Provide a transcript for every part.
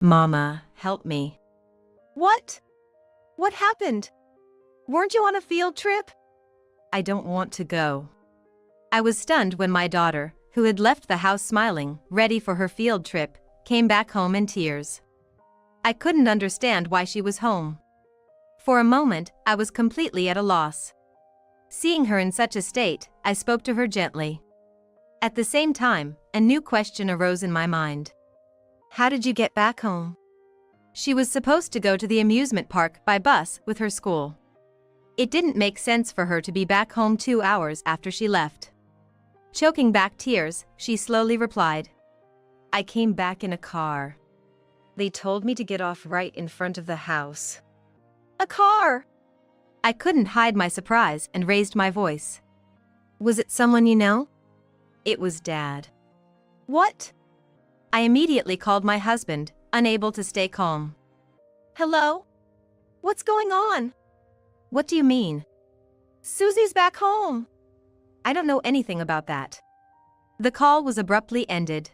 Mama, help me. What? What happened? Weren't you on a field trip? I don't want to go. I was stunned when my daughter, who had left the house smiling, ready for her field trip, came back home in tears. I couldn't understand why she was home. For a moment, I was completely at a loss. Seeing her in such a state, I spoke to her gently. At the same time, a new question arose in my mind. How did you get back home? She was supposed to go to the amusement park by bus with her school. It didn't make sense for her to be back home 2 hours after she left. Choking back tears, she slowly replied, I came back in a car. They told me to get off right in front of the house. A car! I couldn't hide my surprise and raised my voice. Was it someone you know? It was Dad. What? I immediately called my husband, unable to stay calm. Hello? What's going on? What do you mean? Susie's back home. I don't know anything about that. The call was abruptly ended.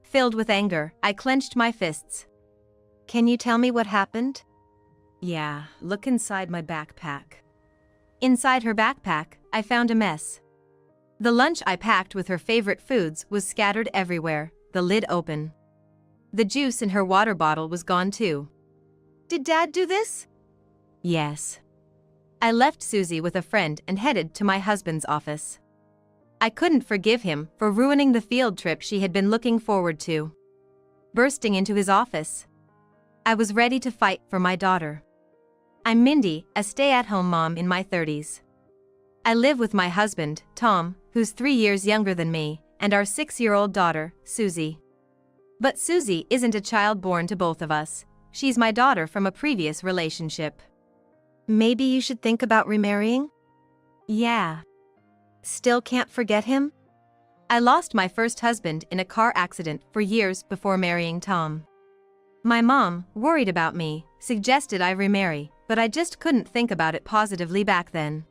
Filled with anger, I clenched my fists. Can you tell me what happened? Yeah, look inside my backpack. Inside her backpack, I found a mess. The lunch I packed with her favorite foods was scattered everywhere, the lid open. The juice in her water bottle was gone too. Did Dad do this? Yes. I left Susie with a friend and headed to my husband's office. I couldn't forgive him for ruining the field trip she had been looking forward to. Bursting into his office, I was ready to fight for my daughter. I'm Mindy, a stay-at-home mom in my 30s. I live with my husband, Tom, who's 3 years younger than me, and our 6-year-old daughter, Susie. But Susie isn't a child born to both of us. She's my daughter from a previous relationship. Maybe you should think about remarrying? Yeah. Still can't forget him? I lost my first husband in a car accident for years before marrying Tom. My mom, worried about me, suggested I remarry, but I just couldn't think about it positively back then.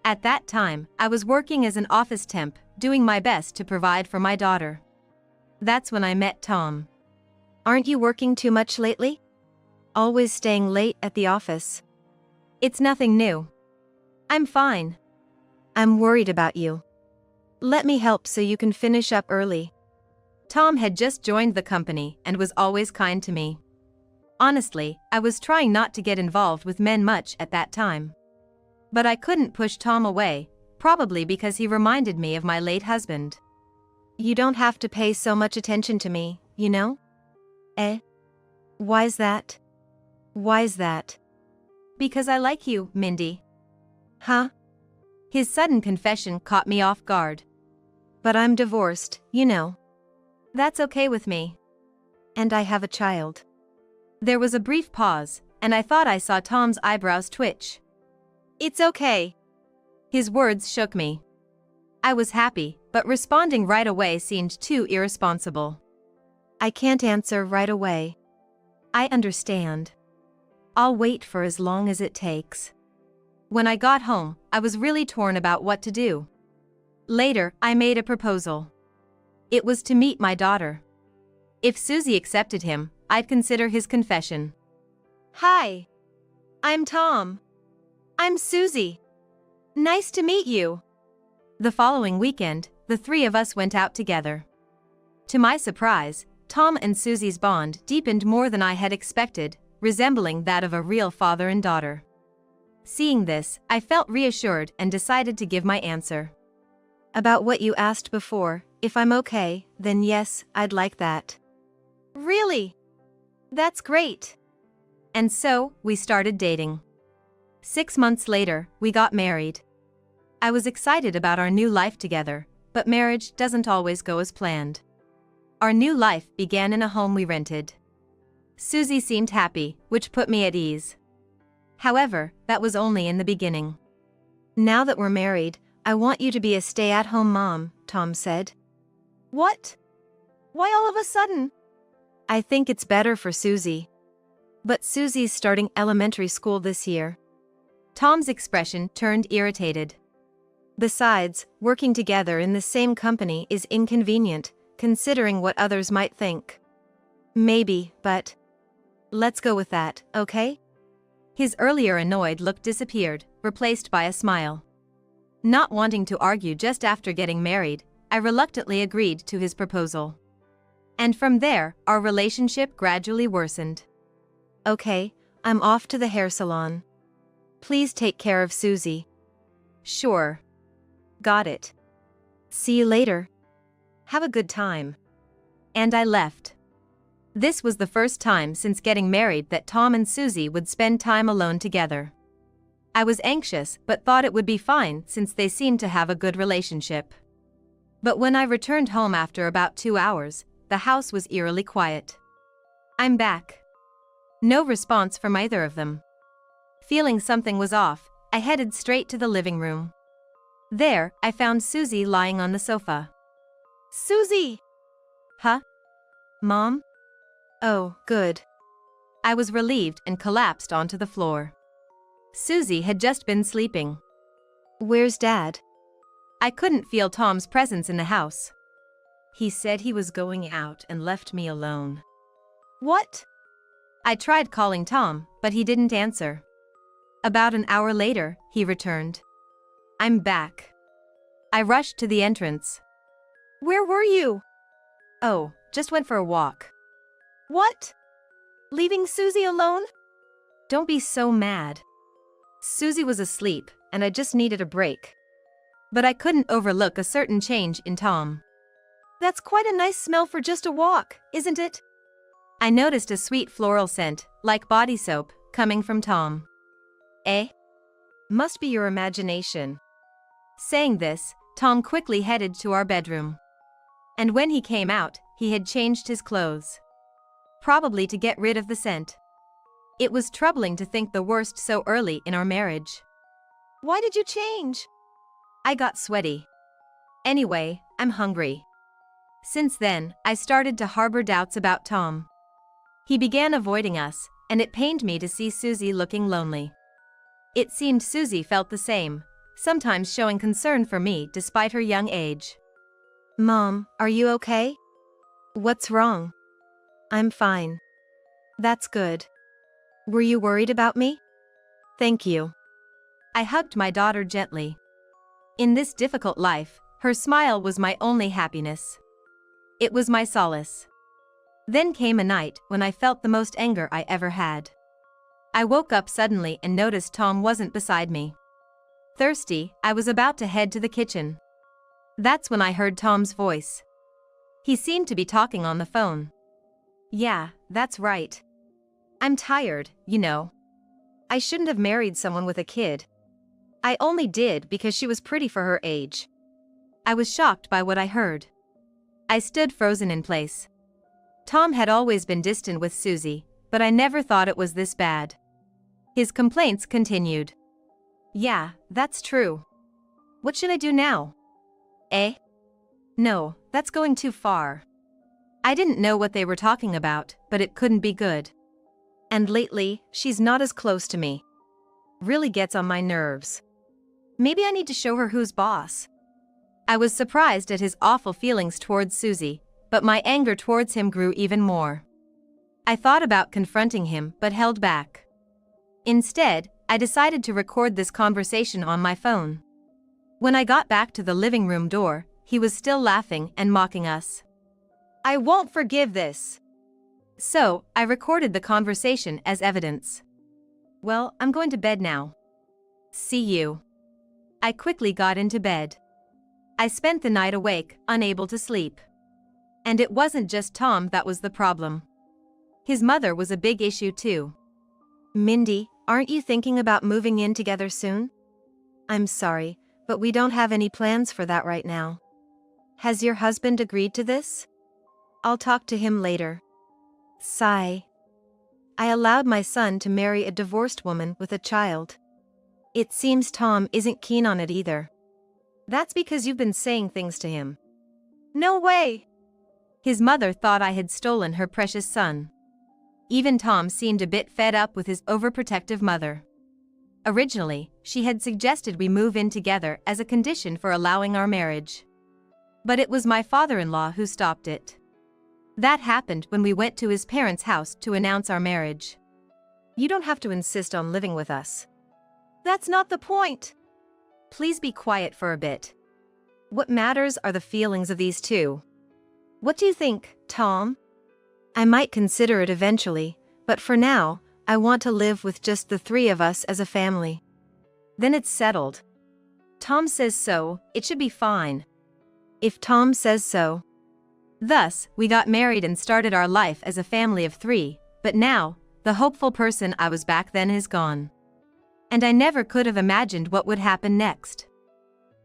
At that time, I was working as an office temp, doing my best to provide for my daughter. That's when I met Tom. Aren't you working too much lately? Always staying late at the office. It's nothing new. I'm fine. I'm worried about you. Let me help so you can finish up early. Tom had just joined the company and was always kind to me. Honestly, I was trying not to get involved with men much at that time. But I couldn't push Tom away, probably because he reminded me of my late husband. You don't have to pay so much attention to me, you know? Eh? Why's that? Why's that? Because I like you, Mindy. Huh? His sudden confession caught me off guard. But I'm divorced, you know. That's okay with me. And I have a child. There was a brief pause, and I thought I saw Tom's eyebrows twitch. It's okay. His words shook me. I was happy, but responding right away seemed too irresponsible. I can't answer right away. I understand. I'll wait for as long as it takes. When I got home, I was really torn about what to do. Later, I made a proposal. It was to meet my daughter. If Susie accepted him, I'd consider his confession. Hi. I'm Tom. I'm Susie. Nice to meet you. The following weekend, the three of us went out together. To my surprise, Tom and Susie's bond deepened more than I had expected, resembling that of a real father and daughter. Seeing this, I felt reassured and decided to give my answer. About what you asked before, if I'm okay, then yes, I'd like that. Really? That's great. And so, we started dating. 6 months later, we got married. I was excited about our new life together, but marriage doesn't always go as planned. Our new life began in a home we rented. Susie seemed happy, which put me at ease. However, that was only in the beginning. Now that we're married, I want you to be a stay-at-home mom, Tom said. What? Why all of a sudden? I think it's better for Susie. But Susie's starting elementary school this year. Tom's expression turned irritated. Besides, working together in the same company is inconvenient, considering what others might think. Maybe, but let's go with that, okay? His earlier annoyed look disappeared, replaced by a smile. Not wanting to argue just after getting married, I reluctantly agreed to his proposal. And from there, our relationship gradually worsened. Okay, I'm off to the hair salon. Please take care of Susie. Sure. Got it. See you later. Have a good time. And I left. This was the first time since getting married that Tom and Susie would spend time alone together. I was anxious but thought it would be fine since they seemed to have a good relationship. But when I returned home after about 2 hours, the house was eerily quiet. I'm back. No response from either of them. Feeling something was off, I headed straight to the living room. There, I found Susie lying on the sofa. Susie! Huh? Mom? Oh, good. I was relieved and collapsed onto the floor. Susie had just been sleeping. Where's Dad? I couldn't feel Tom's presence in the house. He said he was going out and left me alone. What? I tried calling Tom, but he didn't answer. About an hour later, he returned. I'm back. I rushed to the entrance. Where were you? Oh, just went for a walk. What? Leaving Susie alone? Don't be so mad. Susie was asleep, and I just needed a break. But I couldn't overlook a certain change in Tom. That's quite a nice smell for just a walk, isn't it? I noticed a sweet floral scent, like body soap, coming from Tom. Eh? Must be your imagination. Saying this, Tom quickly headed to our bedroom. And when he came out, he had changed his clothes. Probably to get rid of the scent. It was troubling to think the worst so early in our marriage. Why did you change? I got sweaty. Anyway, I'm hungry. Since then, I started to harbor doubts about Tom. He began avoiding us, and it pained me to see Susie looking lonely. It seemed Susie felt the same, sometimes showing concern for me despite her young age. Mom, are you okay? What's wrong? I'm fine. That's good. Were you worried about me? Thank you. I hugged my daughter gently. In this difficult life, her smile was my only happiness. It was my solace. Then came a night when I felt the most anger I ever had. I woke up suddenly and noticed Tom wasn't beside me. Thirsty, I was about to head to the kitchen. That's when I heard Tom's voice. He seemed to be talking on the phone. Yeah, that's right. I'm tired, you know. I shouldn't have married someone with a kid. I only did because she was pretty for her age. I was shocked by what I heard. I stood frozen in place. Tom had always been distant with Susie, but I never thought it was this bad. His complaints continued. Yeah, that's true. What should I do now? Eh? No, that's going too far. I didn't know what they were talking about, but it couldn't be good. And lately, she's not as close to me. Really gets on my nerves. Maybe I need to show her who's boss. I was surprised at his awful feelings towards Susie, but my anger towards him grew even more. I thought about confronting him but held back. Instead, I decided to record this conversation on my phone. When I got back to the living room door, he was still laughing and mocking us. I won't forgive this. So, I recorded the conversation as evidence. Well, I'm going to bed now. See you. I quickly got into bed. I spent the night awake, unable to sleep. And it wasn't just Tom that was the problem. His mother was a big issue too. Mindy, aren't you thinking about moving in together soon? I'm sorry, but we don't have any plans for that right now. Has your husband agreed to this? I'll talk to him later. Sigh. I allowed my son to marry a divorced woman with a child. It seems Tom isn't keen on it either. That's because you've been saying things to him. No way! His mother thought I had stolen her precious son. Even Tom seemed a bit fed up with his overprotective mother. Originally, she had suggested we move in together as a condition for allowing our marriage. But it was my father-in-law who stopped it. That happened when we went to his parents' house to announce our marriage. You don't have to insist on living with us. That's not the point. Please be quiet for a bit. What matters are the feelings of these two. What do you think, Tom? I might consider it eventually, but for now, I want to live with just the three of us as a family. Then it's settled. Tom says so, it should be fine. If Tom says so. Thus, we got married and started our life as a family of three, but now, the hopeful person I was back then is gone. And I never could have imagined what would happen next.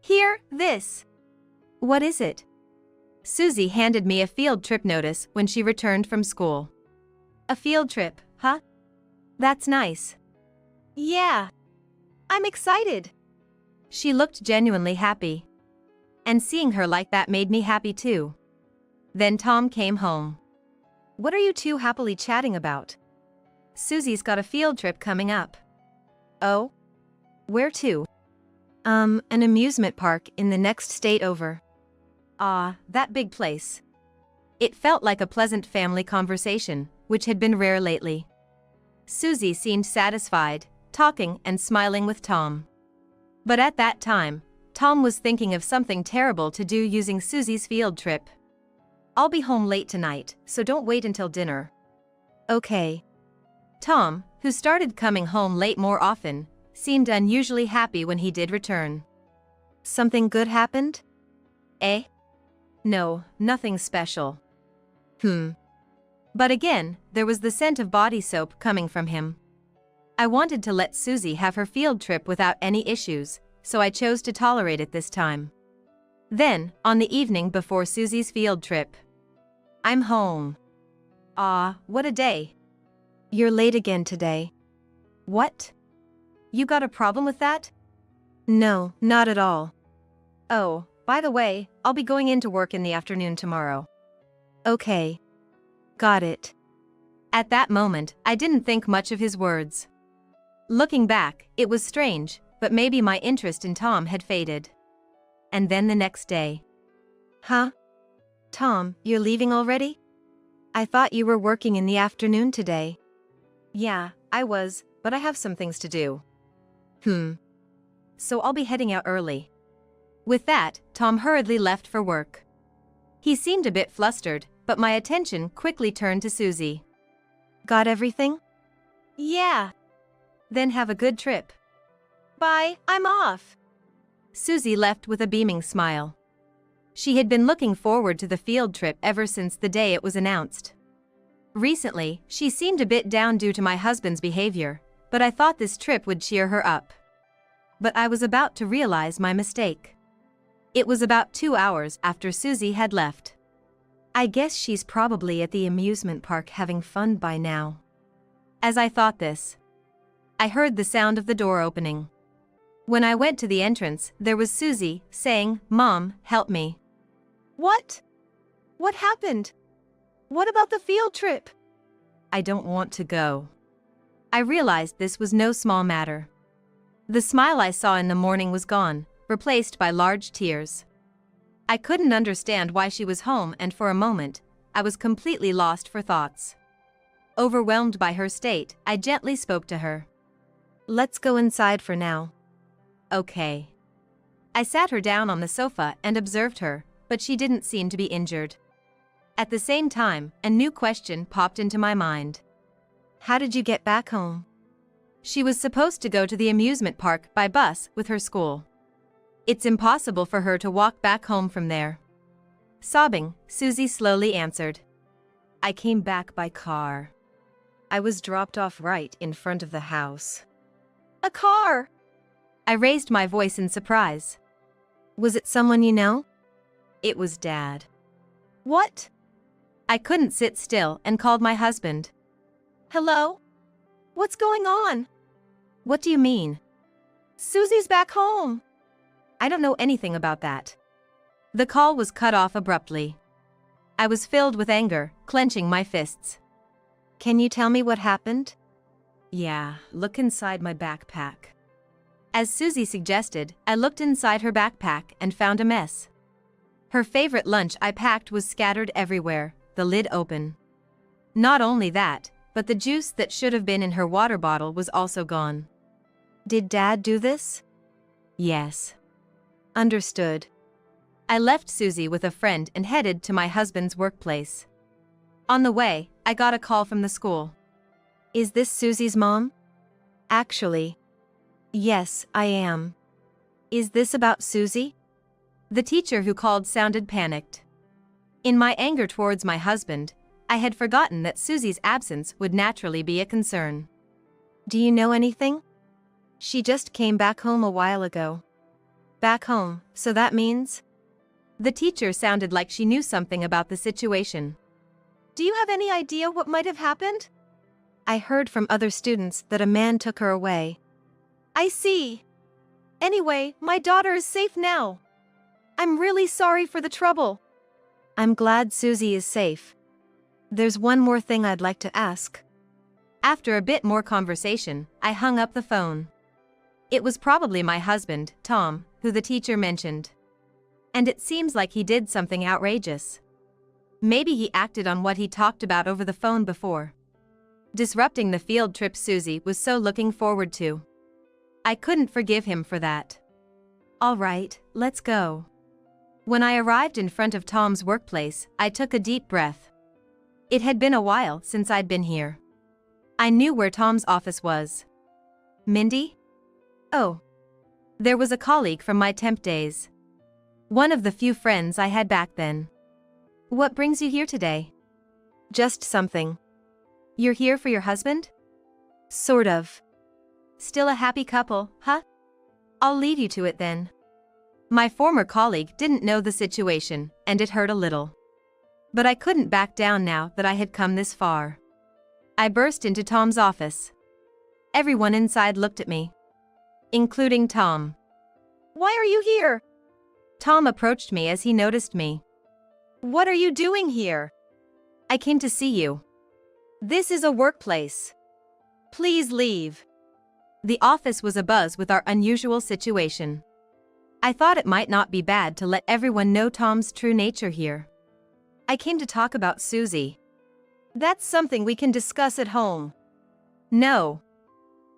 Hear this. What is it? Susie handed me a field trip notice when she returned from school. A field trip, huh? That's nice. Yeah. I'm excited. She looked genuinely happy. And seeing her like that made me happy too. Then Tom came home. What are you two happily chatting about? Susie's got a field trip coming up. Oh? Where to? An amusement park in the next state over. Ah, that big place. It felt like a pleasant family conversation, which had been rare lately. Susie seemed satisfied, talking and smiling with Tom. But at that time, Tom was thinking of something terrible to do using Susie's field trip. I'll be home late tonight, so don't wait until dinner. Okay. Tom, who started coming home late more often, seemed unusually happy when he did return. Something good happened? Eh? No, nothing special. Hmm. But again, there was the scent of body soap coming from him. I wanted to let Susie have her field trip without any issues, so I chose to tolerate it this time. Then, on the evening before Susie's field trip, I'm home. Ah, what a day. You're late again today. What? You got a problem with that? No, not at all. Oh, by the way, I'll be going into work in the afternoon tomorrow. Okay. Got it. At that moment, I didn't think much of his words. Looking back, it was strange, but maybe my interest in Tom had faded. And then the next day. Huh? Tom, you're leaving already? I thought you were working in the afternoon today. Yeah, I was, but I have some things to do. So I'll be heading out early. With that, Tom hurriedly left for work. He seemed a bit flustered, but my attention quickly turned to Susie. Got everything? Yeah. Then have a good trip. Bye, I'm off. Susie left with a beaming smile. She had been looking forward to the field trip ever since the day it was announced. Recently, she seemed a bit down due to my husband's behavior, but I thought this trip would cheer her up. But I was about to realize my mistake. It was about 2 hours after Susie had left. I guess she's probably at the amusement park having fun by now. As I thought this, I heard the sound of the door opening. When I went to the entrance, there was Susie, saying, "Mom, help me." What? What happened? What about the field trip? I don't want to go. I realized this was no small matter. The smile I saw in the morning was gone, replaced by large tears. I couldn't understand why she was home, and for a moment, I was completely lost for thoughts. Overwhelmed by her state, I gently spoke to her. Let's go inside for now. Okay. I sat her down on the sofa and observed her, but she didn't seem to be injured. At the same time, a new question popped into my mind. How did you get back home? She was supposed to go to the amusement park by bus with her school. It's impossible for her to walk back home from there. Sobbing, Susie slowly answered. I came back by car. I was dropped off right in front of the house. A car! I raised my voice in surprise. Was it someone you know? It was Dad. What? I couldn't sit still and called my husband. Hello? What's going on? What do you mean? Susie's back home. I don't know anything about that. The call was cut off abruptly. I was filled with anger, clenching my fists. Can you tell me what happened? Yeah, look inside my backpack. As Susie suggested, I looked inside her backpack and found a mess. Her favorite lunch I packed was scattered everywhere, the lid open. Not only that, but the juice that should have been in her water bottle was also gone. Did Dad do this? Yes. Understood. I left Susie with a friend and headed to my husband's workplace. On the way, I got a call from the school. Is this Susie's mom? Actually. Yes, I am. Is this about Susie? The teacher who called sounded panicked. In my anger towards my husband, I had forgotten that Susie's absence would naturally be a concern. Do you know anything? She just came back home a while ago. Back home, so that means? The teacher sounded like she knew something about the situation. Do you have any idea what might have happened? I heard from other students that a man took her away. I see. Anyway, my daughter is safe now. I'm really sorry for the trouble. I'm glad Susie is safe. There's one more thing I'd like to ask. After a bit more conversation, I hung up the phone. It was probably my husband, Tom, who the teacher mentioned. And it seems like he did something outrageous. Maybe he acted on what he talked about over the phone before. Disrupting the field trip Susie was so looking forward to. I couldn't forgive him for that. All right, let's go. When I arrived in front of Tom's workplace, I took a deep breath. It had been a while since I'd been here. I knew where Tom's office was. Mindy? Oh. There was a colleague from my temp days. One of the few friends I had back then. What brings you here today? Just something. You're here for your husband? Sort of. Still a happy couple, huh? I'll leave you to it then. My former colleague didn't know the situation, and it hurt a little. But I couldn't back down now that I had come this far. I burst into Tom's office. Everyone inside looked at me. Including Tom. Why are you here? Tom approached me as he noticed me. What are you doing here? I came to see you. This is a workplace. Please leave. The office was abuzz with our unusual situation. I thought it might not be bad to let everyone know Tom's true nature here. I came to talk about Susie. That's something we can discuss at home. No.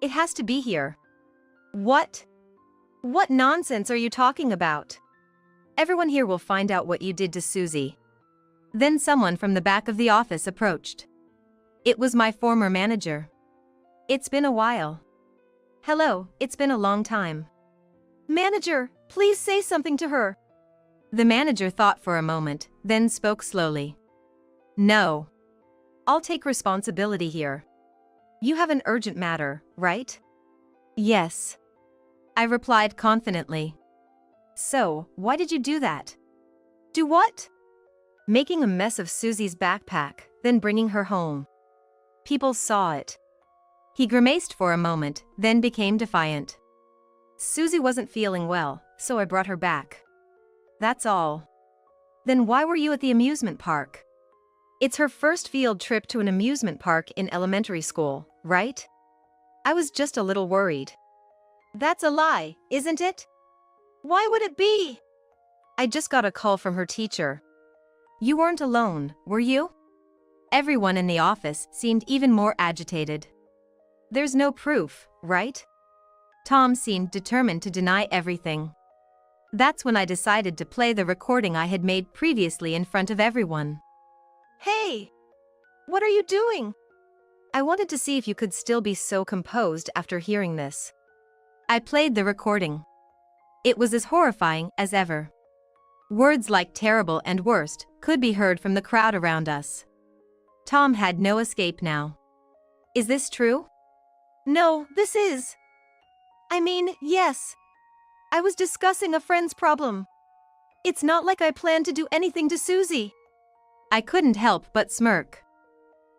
It has to be here. What? What nonsense are you talking about? Everyone here will find out what you did to Susie. Then someone from the back of the office approached. It was my former manager. It's been a while. Hello, it's been a long time. Manager, please say something to her. The manager thought for a moment, then spoke slowly. No. I'll take responsibility here. You have an urgent matter, right? Yes. I replied confidently. So, why did you do that? Do what? Making a mess of Susie's backpack, then bringing her home. People saw it. He grimaced for a moment, then became defiant. Susie wasn't feeling well, so I brought her back. That's all. Then why were you at the amusement park? It's her first field trip to an amusement park in elementary school, right? I was just a little worried. That's a lie, isn't it? Why would it be? I just got a call from her teacher. You weren't alone, were you? Everyone in the office seemed even more agitated. There's no proof, right? Tom seemed determined to deny everything. That's when I decided to play the recording I had made previously in front of everyone. Hey! What are you doing? I wanted to see if you could still be so composed after hearing this. I played the recording. It was as horrifying as ever. Words like terrible and worst could be heard from the crowd around us. Tom had no escape now. Is this true? No, this is. I mean, yes. I was discussing a friend's problem. It's not like I planned to do anything to Susie. I couldn't help but smirk.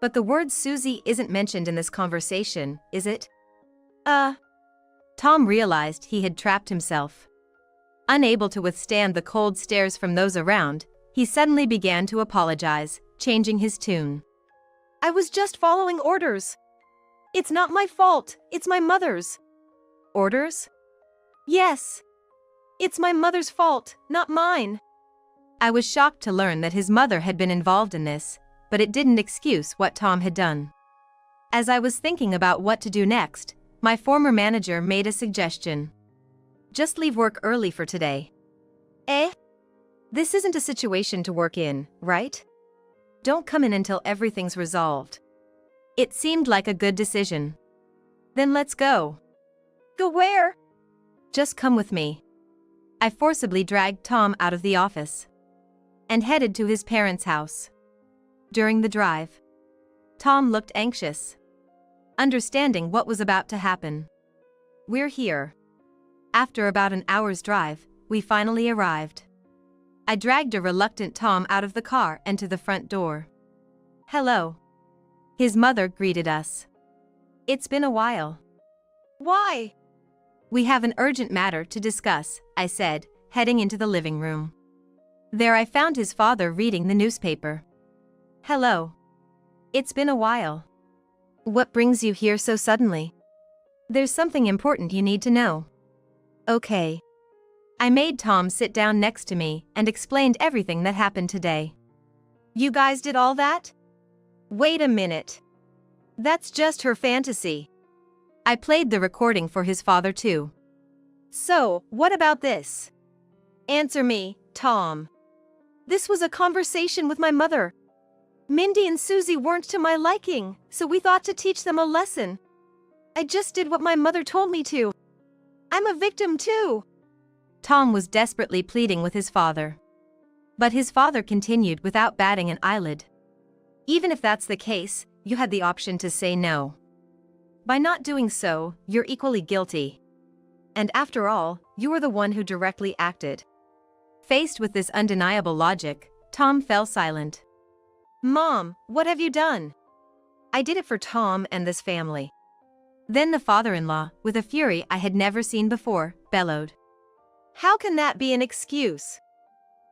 But the word Susie isn't mentioned in this conversation, is it? Tom realized he had trapped himself. Unable to withstand the cold stares from those around, he suddenly began to apologize, changing his tune. I was just following orders. It's not my fault, it's my mother's. Orders? Yes. It's my mother's fault, not mine. I was shocked to learn that his mother had been involved in this, but it didn't excuse what Tom had done. As I was thinking about what to do next, my former manager made a suggestion. Just leave work early for today. Eh? This isn't a situation to work in, right? Don't come in until everything's resolved. It seemed like a good decision. Then let's go. Go where? Just come with me. I forcibly dragged Tom out of the office and headed to his parents' house. During the drive, Tom looked anxious, understanding what was about to happen. We're here. After about an hour's drive, we finally arrived. I dragged a reluctant Tom out of the car and to the front door. Hello. His mother greeted us. It's been a while. Why? We have an urgent matter to discuss, I said, heading into the living room. There I found his father reading the newspaper. Hello. It's been a while. What brings you here so suddenly? There's something important you need to know. Okay. I made Tom sit down next to me and explained everything that happened today. You guys did all that? Wait a minute. That's just her fantasy. I played the recording for his father too. So, what about this? Answer me, Tom. This was a conversation with my mother. Mindy and Susie weren't to my liking, so we thought to teach them a lesson. I just did what my mother told me to. I'm a victim too. Tom was desperately pleading with his father. But his father continued without batting an eyelid. Even if that's the case, you had the option to say no. By not doing so, you're equally guilty. And after all, you were the one who directly acted. Faced with this undeniable logic, Tom fell silent. Mom, what have you done? I did it for Tom and this family. Then the father-in-law, with a fury I had never seen before, bellowed. How can that be an excuse?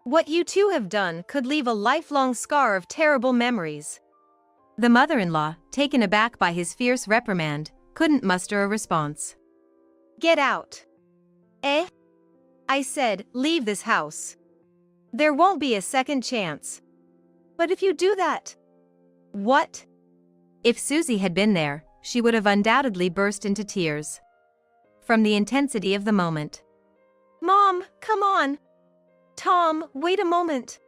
What you two have done could leave a lifelong scar of terrible memories. The mother-in-law, taken aback by his fierce reprimand, couldn't muster a response. Get out. Eh? I said, leave this house. There won't be a second chance. But if you do that... What? If Susie had been there, she would have undoubtedly burst into tears. From the intensity of the moment. Mom, come on. Tom, wait a moment.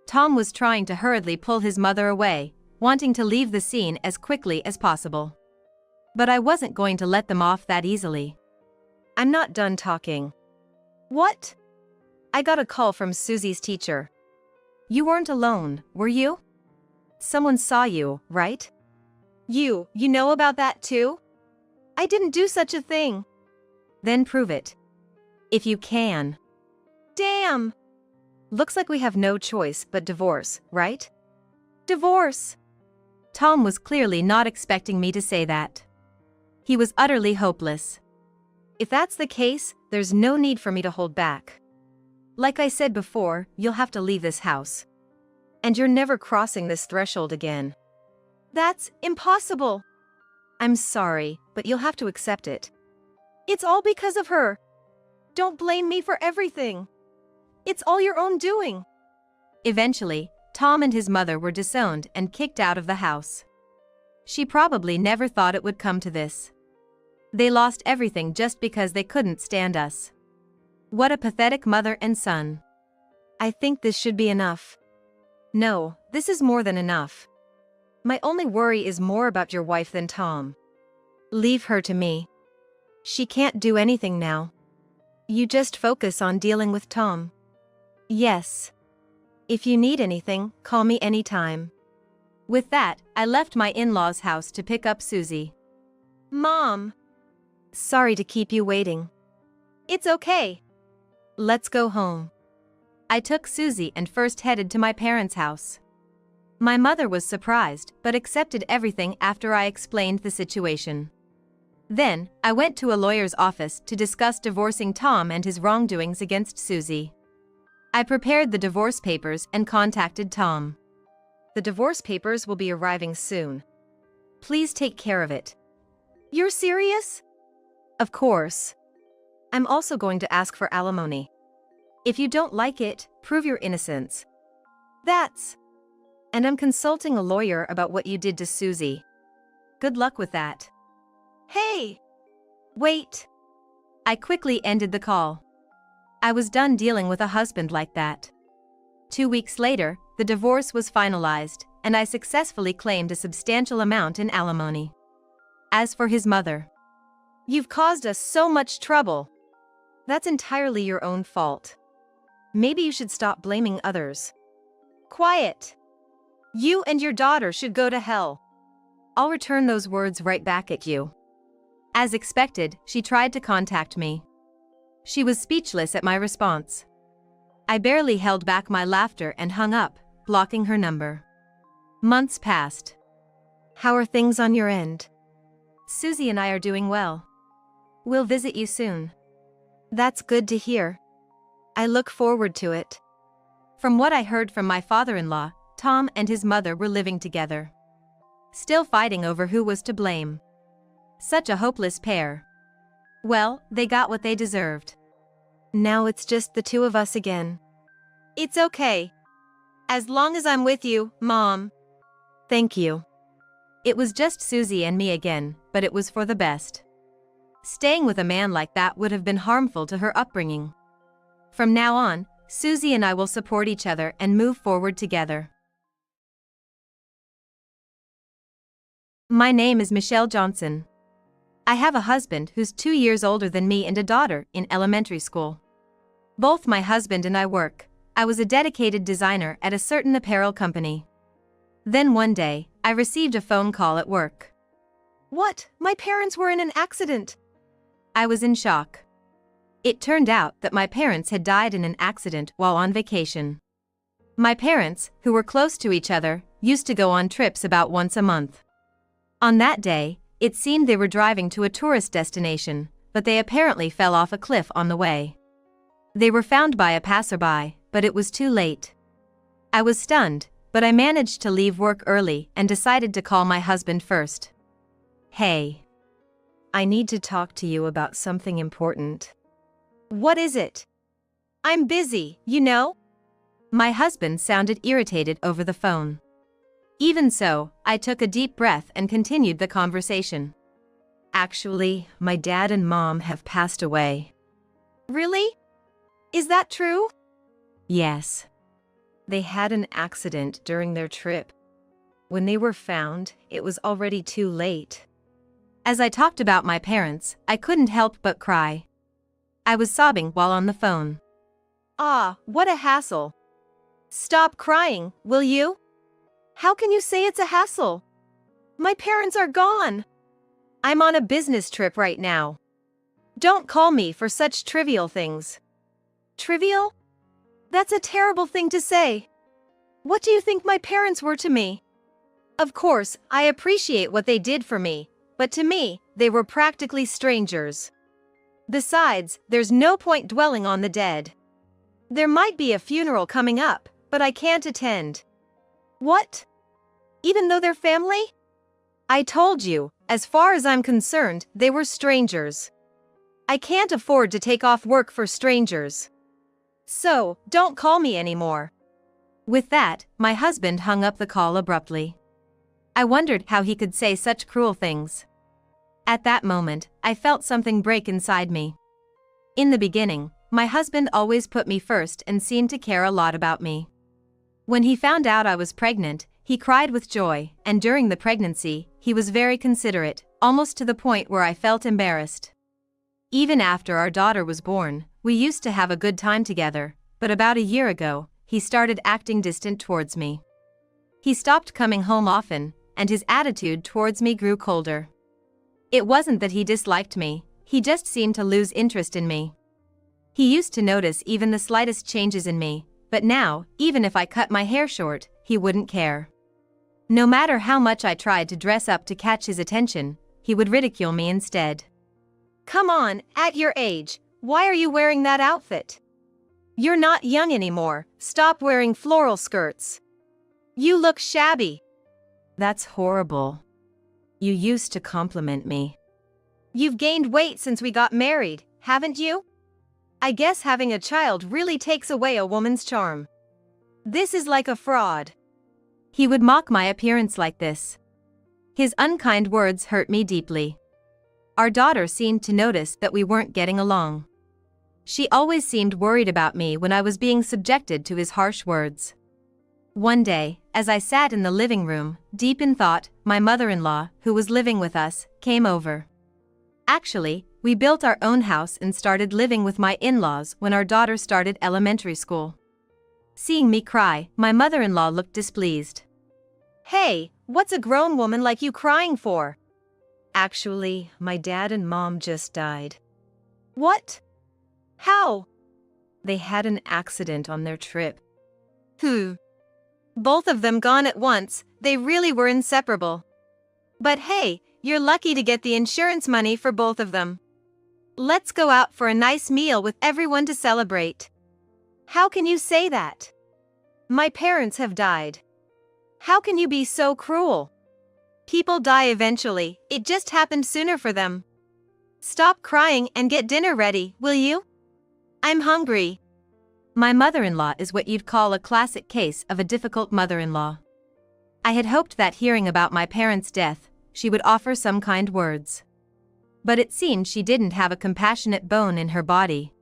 Tom was trying to hurriedly pull his mother away, wanting to leave the scene as quickly as possible. But I wasn't going to let them off that easily. I'm not done talking. What? I got a call from Susie's teacher. You weren't alone, were you? Someone saw you, right? You know about that too? I didn't do such a thing. Then prove it. If you can. Damn! Looks like we have no choice but divorce, right? Divorce. Tom was clearly not expecting me to say that. He was utterly hopeless. If that's the case, there's no need for me to hold back. Like I said before, you'll have to leave this house. And you're never crossing this threshold again. That's impossible. I'm sorry, but you'll have to accept it. It's all because of her. Don't blame me for everything. It's all your own doing. Eventually, Tom and his mother were disowned and kicked out of the house. She probably never thought it would come to this. They lost everything just because they couldn't stand us. What a pathetic mother and son. I think this should be enough. No, this is more than enough. My only worry is more about your wife than Tom. Leave her to me. She can't do anything now. You just focus on dealing with Tom. Yes. If you need anything, call me anytime. With that, I left my in-laws' house to pick up Susie. Mom. Sorry to keep you waiting. It's okay. Let's go home. I took Susie and first headed to my parents' house. My mother was surprised, but accepted everything after I explained the situation. Then, I went to a lawyer's office to discuss divorcing Tom and his wrongdoings against Susie. I prepared the divorce papers and contacted Tom. The divorce papers will be arriving soon. Please take care of it. You're serious? Of course. I'm also going to ask for alimony. If you don't like it, prove your innocence. That's and I'm consulting a lawyer about what you did to Susie. Good luck with that. Hey! Wait! I quickly ended the call. I was done dealing with a husband like that. 2 weeks later, the divorce was finalized, and I successfully claimed a substantial amount in alimony. As for his mother, You've caused us so much trouble. That's entirely your own fault. Maybe you should stop blaming others. Quiet! You and your daughter should go to hell. I'll return those words right back at you. As expected, she tried to contact me. She was speechless at my response. I barely held back my laughter and hung up, blocking her number. Months passed. How are things on your end? Susie and I are doing well. We'll visit you soon. That's good to hear. I look forward to it. From what I heard from my father-in-law, Tom and his mother were living together, still fighting over who was to blame. Such a hopeless pair. Well, they got what they deserved. Now it's just the two of us again. It's okay. As long as I'm with you, Mom. Thank you. It was just Susie and me again, but it was for the best. Staying with a man like that would have been harmful to her upbringing. From now on, Susie and I will support each other and move forward together. My name is Michelle Johnson. I have a husband who's 2 years older than me and a daughter in elementary school. Both my husband and I work. I was a dedicated designer at a certain apparel company. Then one day, I received a phone call at work. What? My parents were in an accident. I was in shock. It turned out that my parents had died in an accident while on vacation. My parents, who were close to each other, used to go on trips about once a month. On that day, it seemed they were driving to a tourist destination, but they apparently fell off a cliff on the way. They were found by a passerby, but it was too late. I was stunned, but I managed to leave work early and decided to call my husband first. Hey. I need to talk to you about something important. What is it? I'm busy, you know? My husband sounded irritated over the phone. Even so, I took a deep breath and continued the conversation. Actually, my dad and mom have passed away. Really? Is that true? Yes. They had an accident during their trip. When they were found, it was already too late. As I talked about my parents, I couldn't help but cry. I was sobbing while on the phone. Ah, what a hassle. Stop crying, will you? How can you say it's a hassle? My parents are gone. I'm on a business trip right now. Don't call me for such trivial things. Trivial? That's a terrible thing to say. What do you think my parents were to me? Of course, I appreciate what they did for me, but to me, they were practically strangers. Besides, there's no point dwelling on the dead. There might be a funeral coming up, but I can't attend. What? Even though they're family? I told you, as far as I'm concerned, they were strangers. I can't afford to take off work for strangers. So, don't call me anymore. With that, my husband hung up the call abruptly. I wondered how he could say such cruel things. At that moment, I felt something break inside me. In the beginning, my husband always put me first and seemed to care a lot about me. When he found out I was pregnant, he cried with joy, and during the pregnancy, he was very considerate, almost to the point where I felt embarrassed. Even after our daughter was born, we used to have a good time together, but about a year ago, he started acting distant towards me. He stopped coming home often, and his attitude towards me grew colder. It wasn't that he disliked me, he just seemed to lose interest in me. He used to notice even the slightest changes in me, but now, even if I cut my hair short, he wouldn't care. No matter how much I tried to dress up to catch his attention, he would ridicule me instead. Come on, at your age, why are you wearing that outfit? You're not young anymore, stop wearing floral skirts. You look shabby. That's horrible. You used to compliment me. You've gained weight since we got married, haven't you? I guess having a child really takes away a woman's charm. This is like a fraud. He would mock my appearance like this. His unkind words hurt me deeply. Our daughter seemed to notice that we weren't getting along. She always seemed worried about me when I was being subjected to his harsh words. One day, as I sat in the living room, deep in thought, my mother-in-law, who was living with us, came over. Actually, we built our own house and started living with my in-laws when our daughter started elementary school. Seeing me cry, my mother-in-law looked displeased. Hey, what's a grown woman like you crying for? Actually, my dad and mom just died. What? How? They had an accident on their trip. Both of them gone at once, they really were inseparable. But hey, you're lucky to get the insurance money for both of them. Let's go out for a nice meal with everyone to celebrate. How can you say that? My parents have died. How can you be so cruel? People die eventually, it just happened sooner for them. Stop crying and get dinner ready, will you? I'm hungry. My mother-in-law is what you'd call a classic case of a difficult mother-in-law. I had hoped that hearing about my parents' death, she would offer some kind words. But it seemed she didn't have a compassionate bone in her body.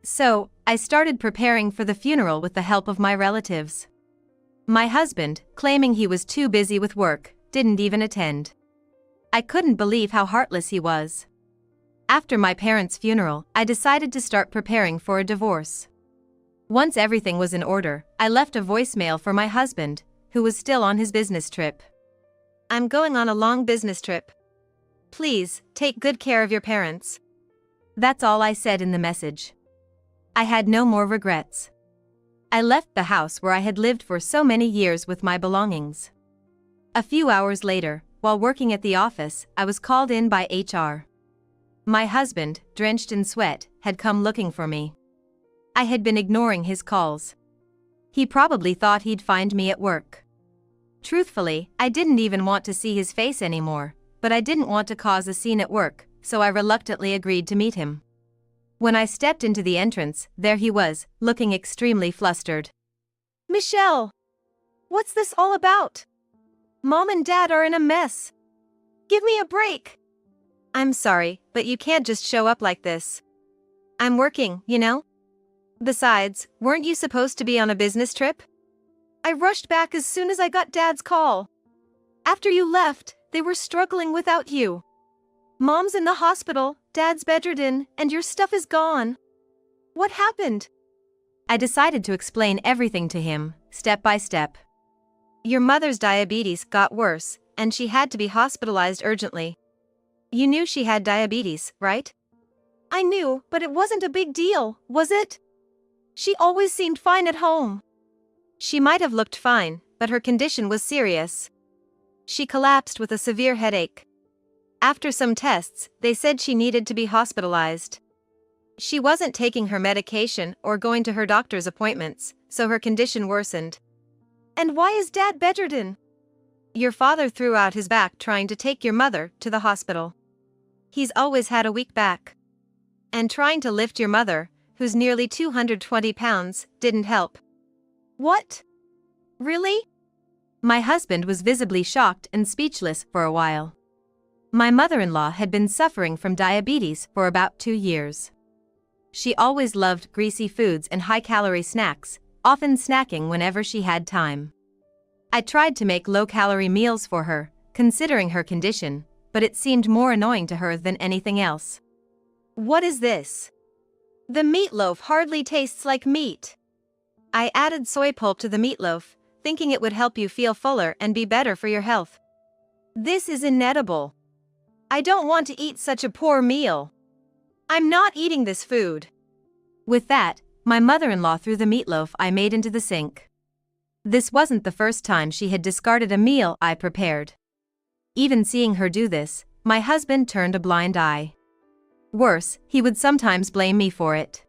So, I started preparing for the funeral with the help of my relatives. My husband, claiming he was too busy with work, didn't even attend. I couldn't believe how heartless he was. After my parents' funeral, I decided to start preparing for a divorce. Once everything was in order, I left a voicemail for my husband, who was still on his business trip. I'm going on a long business trip. Please, take good care of your parents. That's all I said in the message. I had no more regrets. I left the house where I had lived for so many years with my belongings. A few hours later, while working at the office, I was called in by HR. My husband, drenched in sweat, had come looking for me. I had been ignoring his calls. He probably thought he'd find me at work. Truthfully, I didn't even want to see his face anymore, but I didn't want to cause a scene at work, so I reluctantly agreed to meet him. When I stepped into the entrance, there he was, looking extremely flustered. Michelle! What's this all about? Mom and Dad are in a mess. Give me a break. I'm sorry, but you can't just show up like this. I'm working, you know? Besides, weren't you supposed to be on a business trip? I rushed back as soon as I got Dad's call. After you left, they were struggling without you. Mom's in the hospital, Dad's bedridden, and your stuff is gone. What happened? I decided to explain everything to him, step by step. Your mother's diabetes got worse, and she had to be hospitalized urgently. You knew she had diabetes, right? I knew, but it wasn't a big deal, was it? She always seemed fine at home. She might have looked fine, but her condition was serious. She collapsed with a severe headache. After some tests, they said she needed to be hospitalized. She wasn't taking her medication or going to her doctor's appointments, so her condition worsened. And why is Dad bedridden? Your father threw out his back trying to take your mother to the hospital. He's always had a weak back. And trying to lift your mother, who's nearly 220 pounds, didn't help. What? Really? My husband was visibly shocked and speechless for a while. My mother-in-law had been suffering from diabetes for about 2 years. She always loved greasy foods and high-calorie snacks, often snacking whenever she had time. I tried to make low-calorie meals for her, considering her condition, but it seemed more annoying to her than anything else. What is this? The meatloaf hardly tastes like meat. I added soy pulp to the meatloaf, thinking it would help you feel fuller and be better for your health. This is inedible. I don't want to eat such a poor meal. I'm not eating this food. With that, my mother-in-law threw the meatloaf I made into the sink. This wasn't the first time she had discarded a meal I prepared. Even seeing her do this, my husband turned a blind eye. Worse, he would sometimes blame me for it.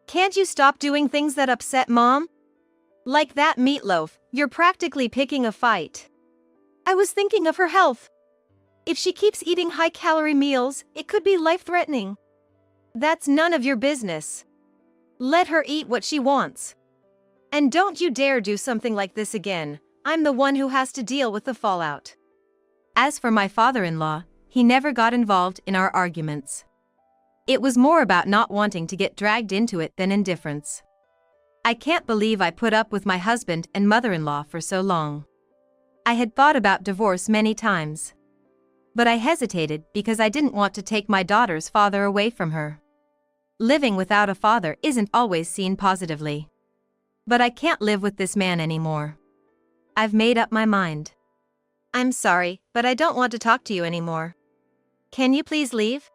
Can't you stop doing things that upset Mom? Like that meatloaf, you're practically picking a fight. I was thinking of her health. If she keeps eating high-calorie meals, it could be life-threatening. That's none of your business. Let her eat what she wants. And don't you dare do something like this again. I'm the one who has to deal with the fallout. As for my father-in-law, he never got involved in our arguments. It was more about not wanting to get dragged into it than indifference. I can't believe I put up with my husband and mother-in-law for so long. I had thought about divorce many times. But I hesitated because I didn't want to take my daughter's father away from her. Living without a father isn't always seen positively. But I can't live with this man anymore. I've made up my mind. I'm sorry, but I don't want to talk to you anymore. Can you please leave?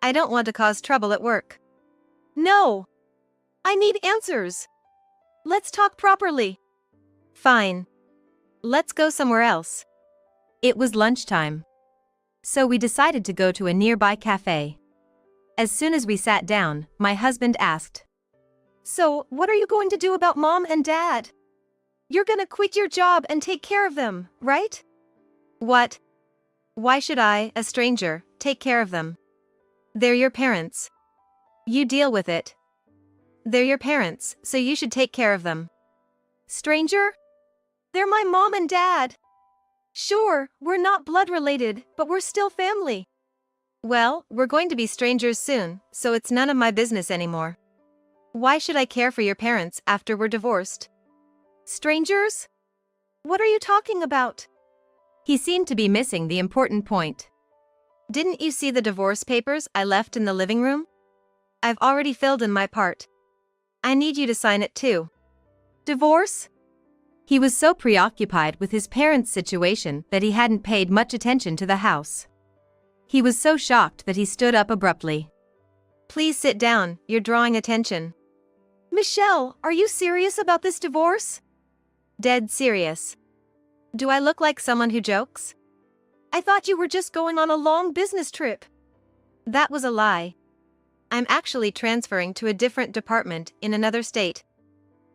I don't want to cause trouble at work. No! I need answers. Let's talk properly. Fine. Let's go somewhere else. It was lunchtime. So we decided to go to a nearby cafe. As soon as we sat down, my husband asked, So, what are you going to do about Mom and Dad? You're gonna quit your job and take care of them, right? What? Why should I, a stranger, take care of them? They're your parents. You deal with it. They're your parents, so you should take care of them. Stranger? They're my mom and dad. Sure, we're not blood related, but we're still family. Well, we're going to be strangers soon, so it's none of my business anymore. Why should I care for your parents after we're divorced? Strangers? What are you talking about? He seemed to be missing the important point. Didn't you see the divorce papers I left in the living room? I've already filled in my part. I need you to sign it too. Divorce? He was so preoccupied with his parents' situation that he hadn't paid much attention to the house. He was so shocked that he stood up abruptly. Please sit down, you're drawing attention. Michelle, are you serious about this divorce? Dead serious. Do I look like someone who jokes? I thought you were just going on a long business trip. That was a lie. I'm actually transferring to a different department in another state.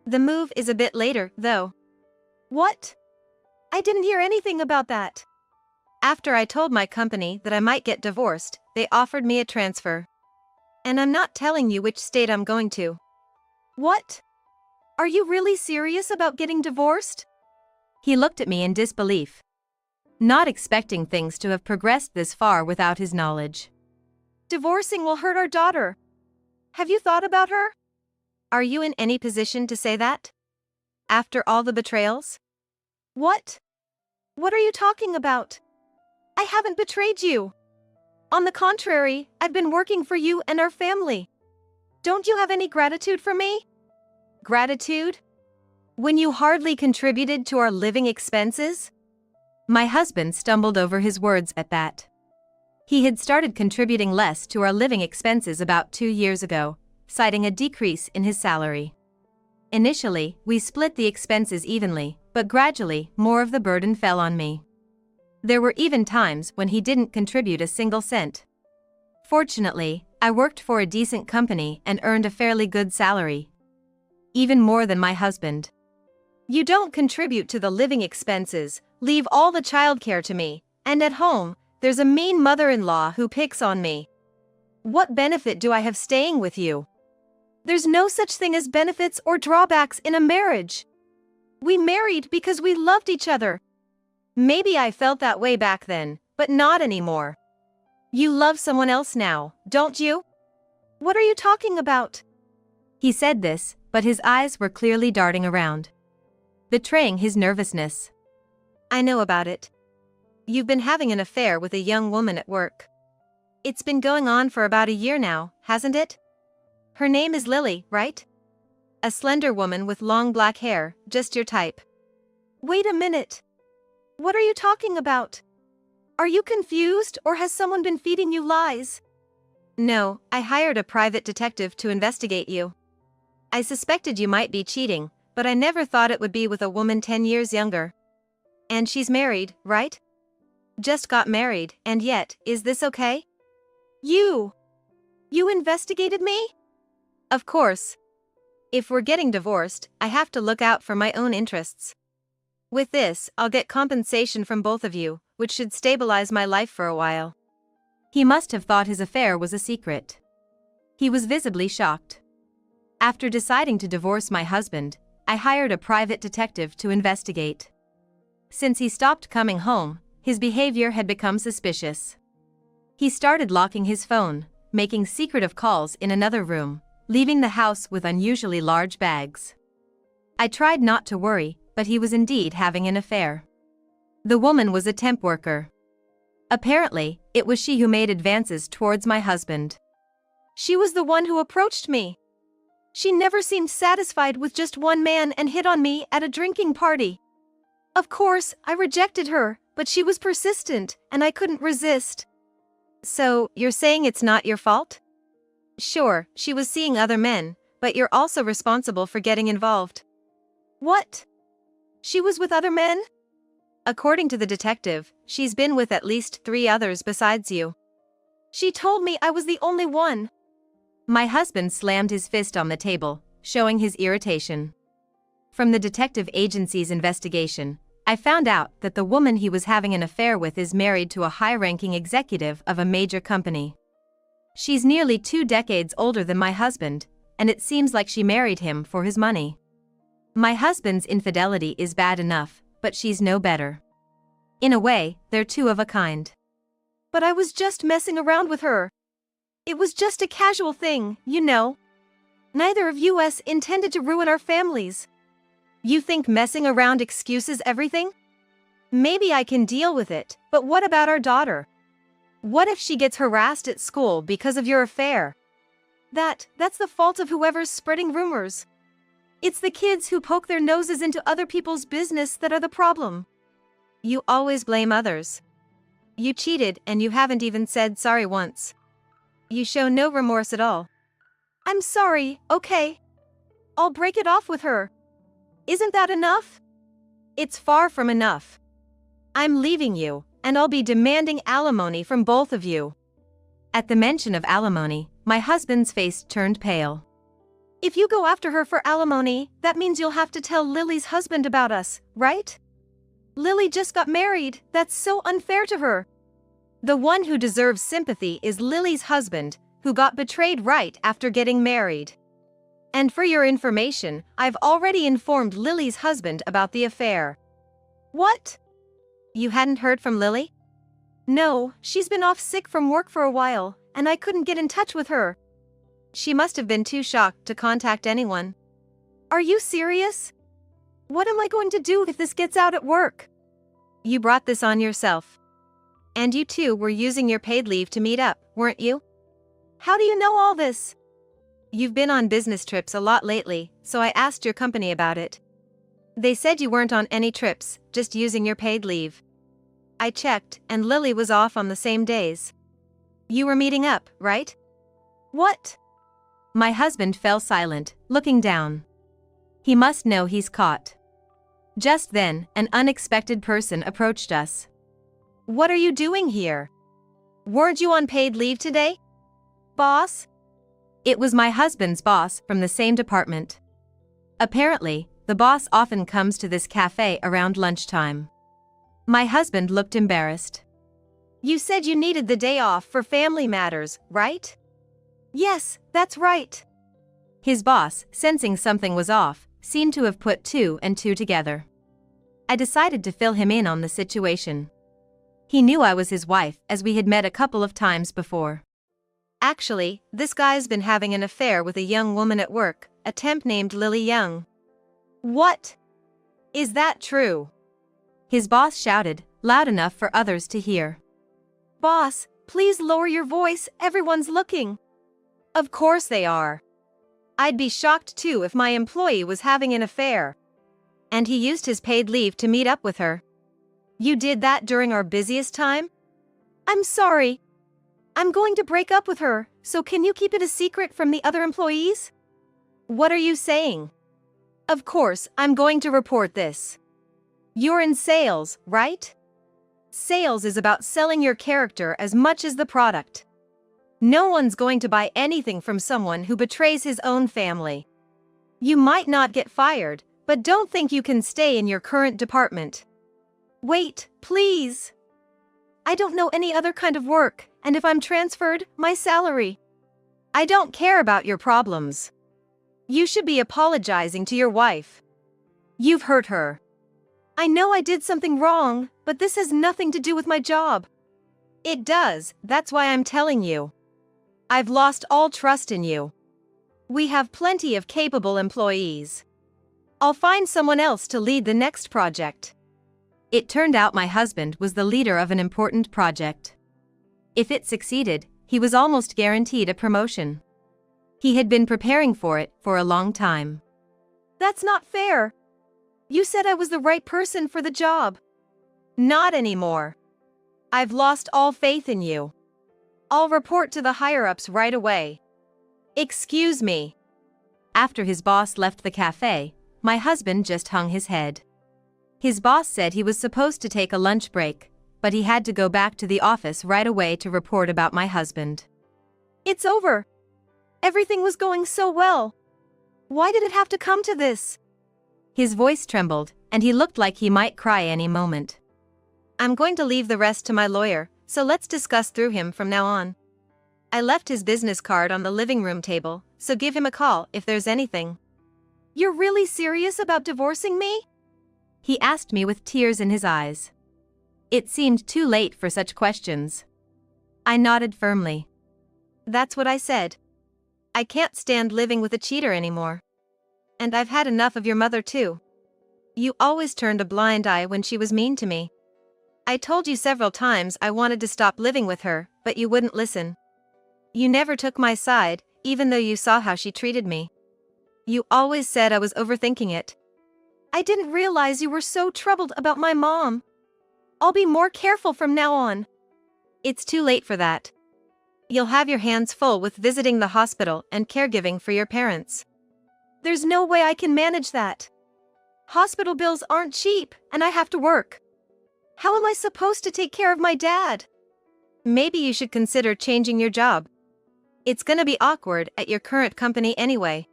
The move is a bit later, though. What? I didn't hear anything about that. After I told my company that I might get divorced, they offered me a transfer. And I'm not telling you which state I'm going to. What? Are you really serious about getting divorced? He looked at me in disbelief, not expecting things to have progressed this far without his knowledge. Divorcing will hurt our daughter. Have you thought about her? Are you in any position to say that? After all the betrayals? What? What are you talking about? I haven't betrayed you. On the contrary, I've been working for you and our family. Don't you have any gratitude for me? Gratitude? When you hardly contributed to our living expenses? My husband stumbled over his words at that. He had started contributing less to our living expenses about 2 years ago, citing a decrease in his salary. Initially, we split the expenses evenly, but gradually, more of the burden fell on me. There were even times when he didn't contribute a single cent. Fortunately, I worked for a decent company and earned a fairly good salary. Even more than my husband. You don't contribute to the living expenses, leave all the childcare to me, and at home, there's a mean mother-in-law who picks on me. What benefit do I have staying with you? There's no such thing as benefits or drawbacks in a marriage. We married because we loved each other. Maybe I felt that way back then, but not anymore. You love someone else now, don't you? What are you talking about? He said this, but his eyes were clearly darting around, betraying his nervousness. I know about it. You've been having an affair with a young woman at work. It's been going on for about a year now, hasn't it? Her name is Lily, right? A slender woman with long black hair, just your type. Wait a minute. What are you talking about? Are you confused or has someone been feeding you lies? No, I hired a private detective to investigate you. I suspected you might be cheating, but I never thought it would be with a woman 10 years younger. And she's married, right? Just got married, and yet, is this okay? You investigated me? Of course. If we're getting divorced, I have to look out for my own interests. With this, I'll get compensation from both of you, which should stabilize my life for a while. He must have thought his affair was a secret. He was visibly shocked. After deciding to divorce my husband, I hired a private detective to investigate. Since he stopped coming home, his behavior had become suspicious. He started locking his phone, making secretive calls in another room, leaving the house with unusually large bags. I tried not to worry, but he was indeed having an affair. The woman was a temp worker. Apparently, it was she who made advances towards my husband. She was the one who approached me. She never seemed satisfied with just one man and hit on me at a drinking party. Of course, I rejected her, but she was persistent, and I couldn't resist. So, you're saying it's not your fault? Sure, she was seeing other men, but you're also responsible for getting involved. What? She was with other men? According to the detective, she's been with at least 3 others besides you. She told me I was the only one. My husband slammed his fist on the table, showing his irritation. From the detective agency's investigation, I found out that the woman he was having an affair with is married to a high-ranking executive of a major company. She's nearly 2 decades older than my husband, and it seems like she married him for his money. My husband's infidelity is bad enough, but she's no better. In a way, they're two of a kind. But I was just messing around with her. It was just a casual thing, you know. Neither of us intended to ruin our families. You think messing around excuses everything? Maybe I can deal with it, but what about our daughter? What if she gets harassed at school because of your affair? That's the fault of whoever's spreading rumors. It's the kids who poke their noses into other people's business that are the problem. You always blame others. You cheated and you haven't even said sorry once. You show no remorse at all. I'm sorry, okay. I'll break it off with her. Isn't that enough? It's far from enough. I'm leaving you, and I'll be demanding alimony from both of you. At the mention of alimony, my husband's face turned pale. If you go after her for alimony, that means you'll have to tell Lily's husband about us, right? Lily just got married, that's so unfair to her. The one who deserves sympathy is Lily's husband, who got betrayed right after getting married. And for your information, I've already informed Lily's husband about the affair. What? You hadn't heard from Lily? No, she's been off sick from work for a while, and I couldn't get in touch with her. She must have been too shocked to contact anyone. Are you serious? What am I going to do if this gets out at work? You brought this on yourself. And you two were using your paid leave to meet up, weren't you? How do you know all this? You've been on business trips a lot lately, so I asked your company about it. They said you weren't on any trips, just using your paid leave. I checked, and Lily was off on the same days. You were meeting up, right? What? My husband fell silent, looking down. He must know he's caught. Just then, an unexpected person approached us. What are you doing here? Weren't you on paid leave today? Boss? It was my husband's boss from the same department. Apparently, the boss often comes to this cafe around lunchtime. My husband looked embarrassed. You said you needed the day off for family matters, right? Yes, that's right. His boss, sensing something was off, seemed to have put 2 and 2 together. I decided to fill him in on the situation. He knew I was his wife, as we had met a couple of times before. Actually, this guy's been having an affair with a young woman at work, a temp named Lily Young. What? Is that true? His boss shouted, loud enough for others to hear. Boss, please lower your voice, everyone's looking. Of course they are. I'd be shocked too if my employee was having an affair. And he used his paid leave to meet up with her. You did that during our busiest time? I'm sorry. I'm going to break up with her, so can you keep it a secret from the other employees? What are you saying? Of course, I'm going to report this. You're in sales, right? Sales is about selling your character as much as the product. No one's going to buy anything from someone who betrays his own family. You might not get fired, but don't think you can stay in your current department. Wait, please. I don't know any other kind of work, and if I'm transferred, my salary. I don't care about your problems. You should be apologizing to your wife. You've hurt her. I know I did something wrong, but this has nothing to do with my job. It does, that's why I'm telling you. I've lost all trust in you. We have plenty of capable employees. I'll find someone else to lead the next project. It turned out my husband was the leader of an important project. If it succeeded, he was almost guaranteed a promotion. He had been preparing for it for a long time. That's not fair. You said I was the right person for the job. Not anymore. I've lost all faith in you. I'll report to the higher-ups right away. Excuse me. After his boss left the cafe, my husband just hung his head. His boss said he was supposed to take a lunch break, but he had to go back to the office right away to report about my husband. It's over. Everything was going so well. Why did it have to come to this? His voice trembled, and he looked like he might cry any moment. I'm going to leave the rest to my lawyer, so let's discuss through him from now on. I left his business card on the living room table, so give him a call if there's anything. You're really serious about divorcing me? He asked me with tears in his eyes. It seemed too late for such questions. I nodded firmly. That's what I said. I can't stand living with a cheater anymore. And I've had enough of your mother too. You always turned a blind eye when she was mean to me. I told you several times I wanted to stop living with her, but you wouldn't listen. You never took my side, even though you saw how she treated me. You always said I was overthinking it. I didn't realize you were so troubled about my mom. I'll be more careful from now on. It's too late for that. You'll have your hands full with visiting the hospital and caregiving for your parents. There's no way I can manage that. Hospital bills aren't cheap, and I have to work. How am I supposed to take care of my dad? Maybe you should consider changing your job. It's gonna be awkward at your current company anyway.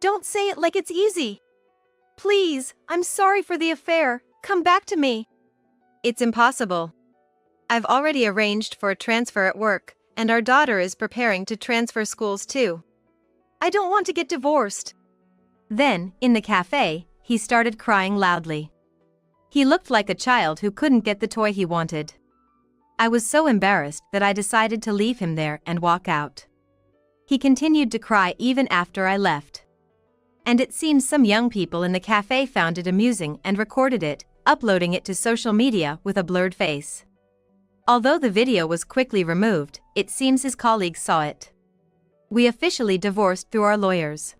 Don't say it like it's easy. Please, I'm sorry for the affair. Come back to me. It's impossible. I've already arranged for a transfer at work, and our daughter is preparing to transfer schools too. I don't want to get divorced. Then, in the cafe, he started crying loudly. He looked like a child who couldn't get the toy he wanted. I was so embarrassed that I decided to leave him there and walk out. He continued to cry even after I left. And it seems some young people in the cafe found it amusing and recorded it, uploading it to social media with a blurred face. Although the video was quickly removed, it seems his colleagues saw it. We officially divorced through our lawyers.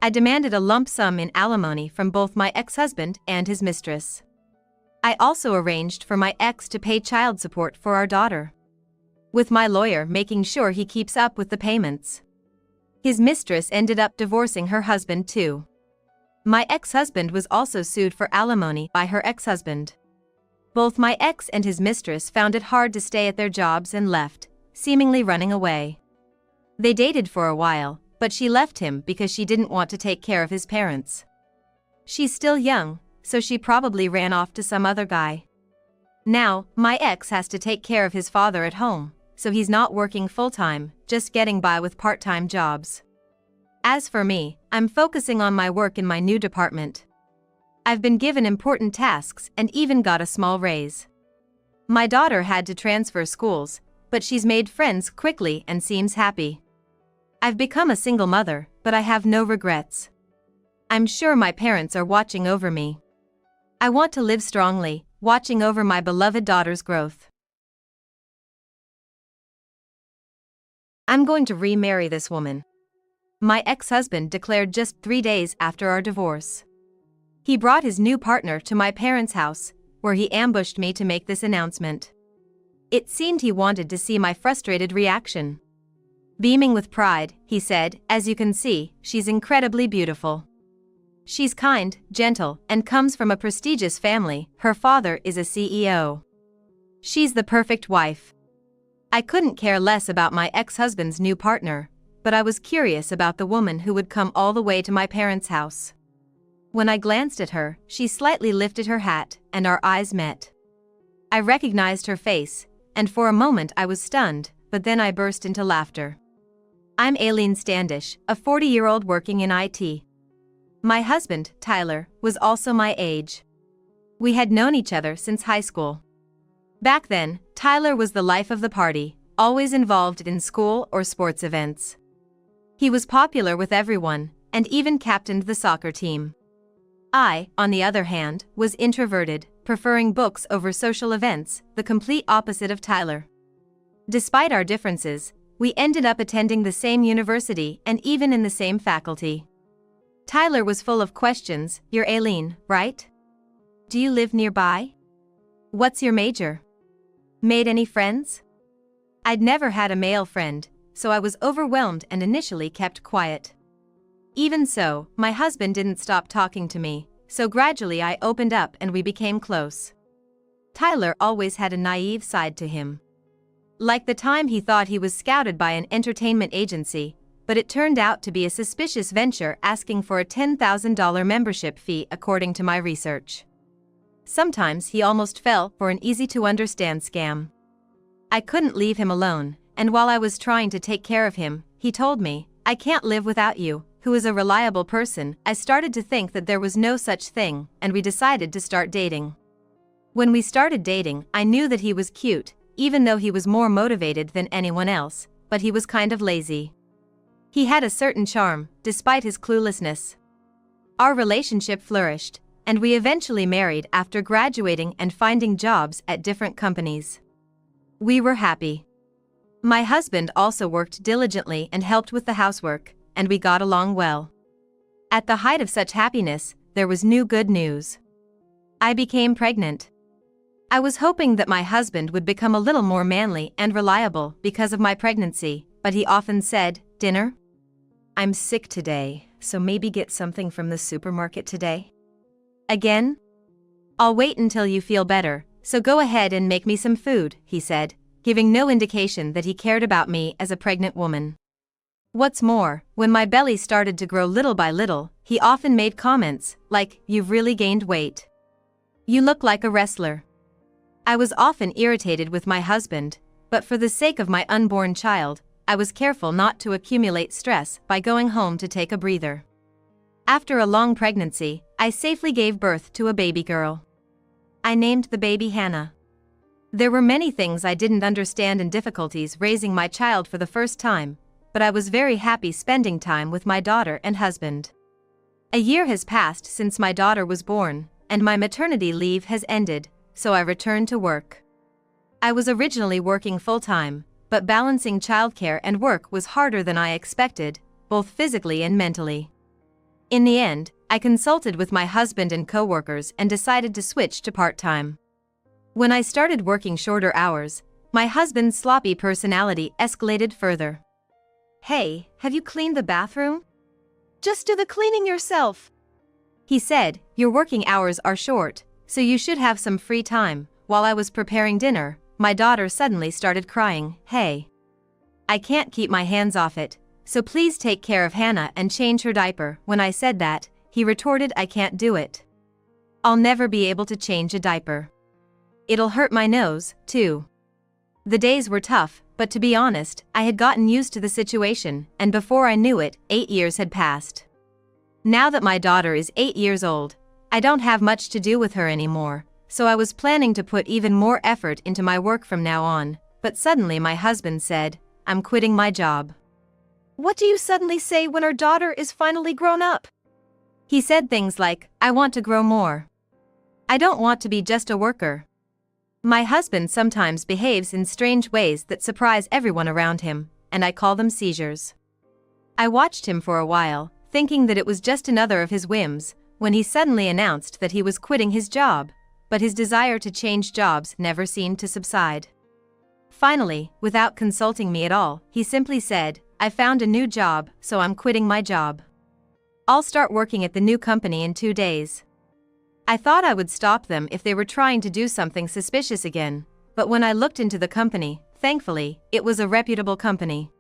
I demanded a lump sum in alimony from both my ex-husband and his mistress. I also arranged for my ex to pay child support for our daughter, with my lawyer making sure he keeps up with the payments. His mistress ended up divorcing her husband too. My ex-husband was also sued for alimony by her ex-husband. Both my ex and his mistress found it hard to stay at their jobs and left, seemingly running away. They dated for a while, but she left him because she didn't want to take care of his parents. She's still young, so she probably ran off to some other guy. Now, my ex has to take care of his father at home, so he's not working full-time, just getting by with part-time jobs. As for me, I'm focusing on my work in my new department. I've been given important tasks and even got a small raise. My daughter had to transfer schools, but she's made friends quickly and seems happy. I've become a single mother, but I have no regrets. I'm sure my parents are watching over me. I want to live strongly, watching over my beloved daughter's growth. I'm going to remarry this woman. My ex-husband declared just 3 days after our divorce. He brought his new partner to my parents' house, where he ambushed me to make this announcement. It seemed he wanted to see my frustrated reaction. Beaming with pride, he said, "As you can see, she's incredibly beautiful. She's kind, gentle, and comes from a prestigious family. Her father is a CEO. She's the perfect wife." I couldn't care less about my ex-husband's new partner, but I was curious about the woman who would come all the way to my parents' house. When I glanced at her, she slightly lifted her hat, and our eyes met. I recognized her face, and for a moment I was stunned, but then I burst into laughter. I'm Aileen Standish, a 40-year-old working in IT. My husband, Tyler, was also my age. We had known each other since high school. Back then, Tyler was the life of the party, always involved in school or sports events. He was popular with everyone, and even captained the soccer team. I, on the other hand, was introverted, preferring books over social events, the complete opposite of Tyler. Despite our differences, we ended up attending the same university and even in the same faculty. Tyler was full of questions. You're Aileen, right? Do you live nearby? What's your major? Made any friends? I'd never had a male friend, so I was overwhelmed and initially kept quiet. Even so, my husband didn't stop talking to me, so gradually I opened up and we became close. Tyler always had a naive side to him. Like the time he thought he was scouted by an entertainment agency, but it turned out to be a suspicious venture asking for a $10,000 membership fee according to my research. Sometimes he almost fell for an easy-to-understand scam. I couldn't leave him alone, and while I was trying to take care of him, he told me, "I can't live without you," who is a reliable person. I started to think that there was no such thing, and we decided to start dating. When we started dating, I knew that he was cute, even though he was more motivated than anyone else, but he was kind of lazy. He had a certain charm, despite his cluelessness. Our relationship flourished, and we eventually married after graduating and finding jobs at different companies. We were happy. My husband also worked diligently and helped with the housework, and we got along well. At the height of such happiness, there was new good news. I became pregnant. I was hoping that my husband would become a little more manly and reliable because of my pregnancy, but he often said, "Dinner? I'm sick today, so maybe get something from the supermarket today?" Again? "I'll wait until you feel better, so go ahead and make me some food," he said, giving no indication that he cared about me as a pregnant woman. What's more, when my belly started to grow little by little, he often made comments like, "You've really gained weight. You look like a wrestler." I was often irritated with my husband, but for the sake of my unborn child, I was careful not to accumulate stress by going home to take a breather. After a long pregnancy, I safely gave birth to a baby girl. I named the baby Hannah. There were many things I didn't understand and difficulties raising my child for the first time, but I was very happy spending time with my daughter and husband. A year has passed since my daughter was born, and my maternity leave has ended, so I returned to work. I was originally working full-time, but balancing childcare and work was harder than I expected, both physically and mentally. In the end, I consulted with my husband and coworkers and decided to switch to part-time. When I started working shorter hours, my husband's sloppy personality escalated further. "Hey, have you cleaned the bathroom? Just do the cleaning yourself," he said. "Your working hours are short, so you should have some free time." While I was preparing dinner, my daughter suddenly started crying. "Hey, I can't keep my hands off it, so please take care of Hannah and change her diaper." When I said that, he retorted, "I can't do it. I'll never be able to change a diaper. It'll hurt my nose, too." The days were tough, but to be honest, I had gotten used to the situation, and before I knew it, 8 years had passed. Now that my daughter is 8 years old, I don't have much to do with her anymore, so I was planning to put even more effort into my work from now on, but suddenly my husband said, "I'm quitting my job." "What do you suddenly say when our daughter is finally grown up?" He said things like, "I want to grow more. I don't want to be just a worker." My husband sometimes behaves in strange ways that surprise everyone around him, and I call them seizures. I watched him for a while, thinking that it was just another of his whims, when he suddenly announced that he was quitting his job, but his desire to change jobs never seemed to subside. Finally, without consulting me at all, he simply said, "I found a new job, so I'm quitting my job. I'll start working at the new company in 2 days." I thought I would stop them if they were trying to do something suspicious again, but when I looked into the company, thankfully, it was a reputable company.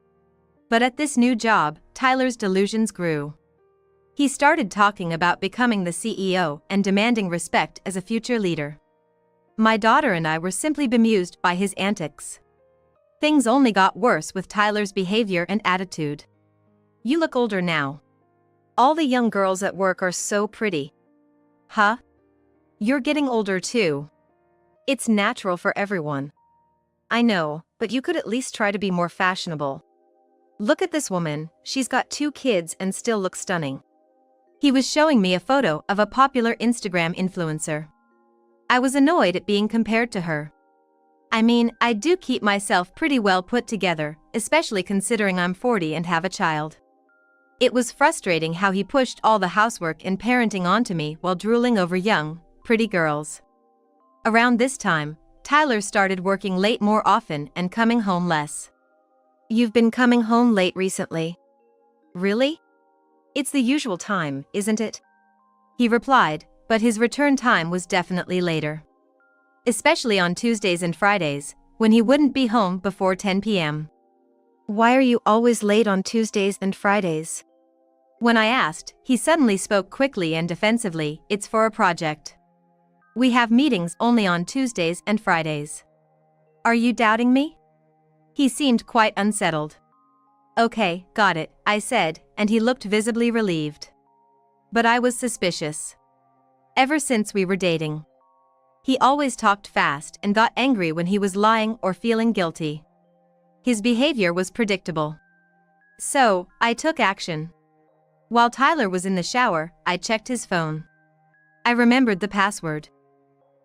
But at this new job, Tyler's delusions grew. He started talking about becoming the CEO and demanding respect as a future leader. My daughter and I were simply bemused by his antics. Things only got worse with Tyler's behavior and attitude. "You look older now. All the young girls at work are so pretty." "Huh? You're getting older too. It's natural for everyone. I know, but you could at least try to be more fashionable. Look at this woman, she's got 2 kids and still looks stunning. He was showing me a photo of a popular Instagram influencer. I was annoyed at being compared to her. I mean, I do keep myself pretty well put together, especially considering I'm 40 and have a child. It was frustrating how he pushed all the housework and parenting onto me while drooling over young, pretty girls. Around this time, Tyler started working late more often and coming home less. You've been coming home late recently. Really? It's the usual time, isn't it? He replied, but his return time was definitely later. Especially on Tuesdays and Fridays, when he wouldn't be home before 10 p.m. Why are you always late on Tuesdays and Fridays? When I asked, he suddenly spoke quickly and defensively, "It's for a project. We have meetings only on Tuesdays and Fridays." Are you doubting me? He seemed quite unsettled. Okay, got it, I said, and he looked visibly relieved. But I was suspicious. Ever since we were dating. He always talked fast and got angry when he was lying or feeling guilty. His behavior was predictable. So, I took action. While Tyler was in the shower, I checked his phone. I remembered the password.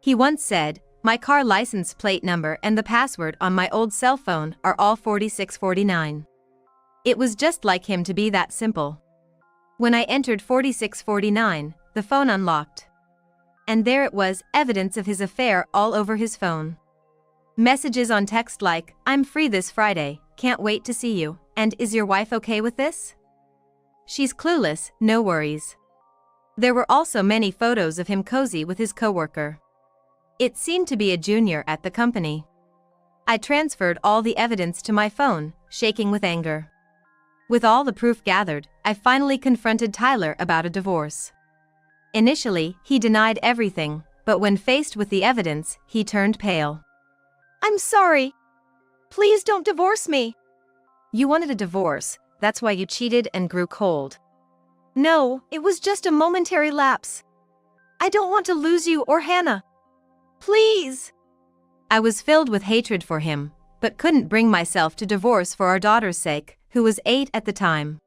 He once said, "My car license plate number and the password on my old cell phone are all 4649. It was just like him to be that simple. When I entered 4649, the phone unlocked. And there it was, evidence of his affair all over his phone. Messages on text like, "I'm free this Friday, can't wait to see you, and is your wife okay with this?" She's clueless, no worries. There were also many photos of him cozy with his coworker. It seemed to be a junior at the company. I transferred all the evidence to my phone, shaking with anger. With all the proof gathered, I finally confronted Tyler about a divorce. Initially, he denied everything, but when faced with the evidence, he turned pale. I'm sorry. Please don't divorce me. You wanted a divorce, that's why you cheated and grew cold. No, it was just a momentary lapse. I don't want to lose you or Hannah. Please. I was filled with hatred for him, but couldn't bring myself to divorce for our daughter's sake, who was 8 at the time.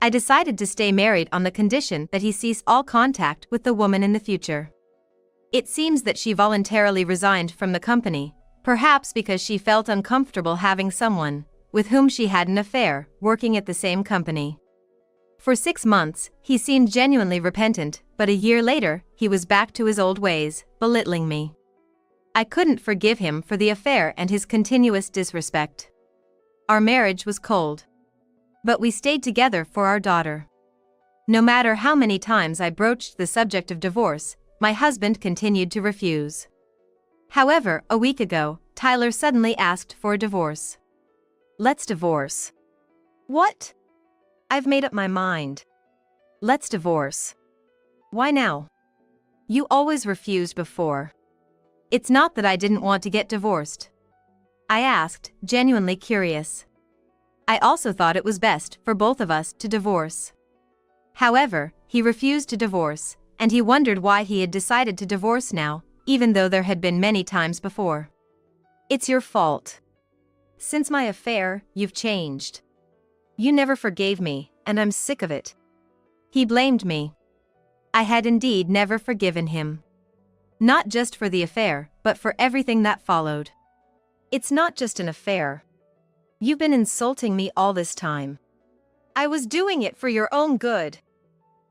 I decided to stay married on the condition that he cease all contact with the woman in the future. It seems that she voluntarily resigned from the company, perhaps because she felt uncomfortable having someone, with whom she had an affair, working at the same company. For 6 months, he seemed genuinely repentant, but a year later, he was back to his old ways, belittling me. I couldn't forgive him for the affair and his continuous disrespect. Our marriage was cold. But we stayed together for our daughter. No matter how many times I broached the subject of divorce, my husband continued to refuse. However, a week ago, Tyler suddenly asked for a divorce. Let's divorce. What? I've made up my mind. Let's divorce. Why now? You always refused before. It's not that I didn't want to get divorced. I asked, genuinely curious. I also thought it was best for both of us to divorce. However, he refused to divorce, and he wondered why he had decided to divorce now, even though there had been many times before. It's your fault. Since my affair, you've changed. You never forgave me, and I'm sick of it. He blamed me. I had indeed never forgiven him. Not just for the affair, but for everything that followed. It's not just an affair. You've been insulting me all this time. I was doing it for your own good.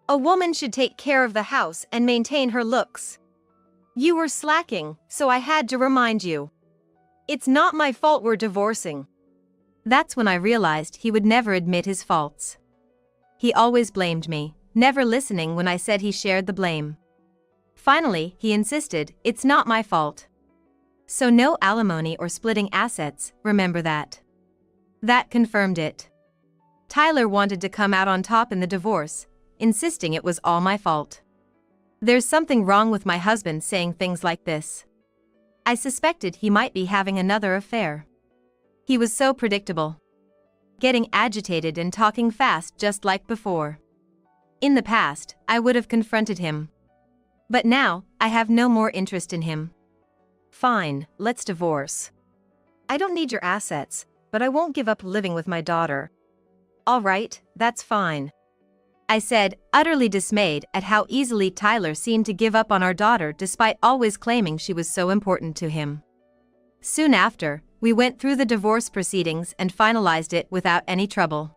A woman should take care of the house and maintain her looks. You were slacking, so I had to remind you. It's not my fault we're divorcing. That's when I realized he would never admit his faults. He always blamed me, never listening when I said he shared the blame. Finally, he insisted, "It's not my fault. So no alimony or splitting assets, remember that." That confirmed it. Tyler wanted to come out on top in the divorce, insisting it was all my fault. There's something wrong with my husband saying things like this. I suspected he might be having another affair. He was so predictable. Getting agitated and talking fast just like before. In the past, I would have confronted him. But now, I have no more interest in him. Fine, let's divorce. I don't need your assets, but I won't give up living with my daughter. All right, that's fine. I said, utterly dismayed at how easily Tyler seemed to give up on our daughter despite always claiming she was so important to him. Soon after, we went through the divorce proceedings and finalized it without any trouble.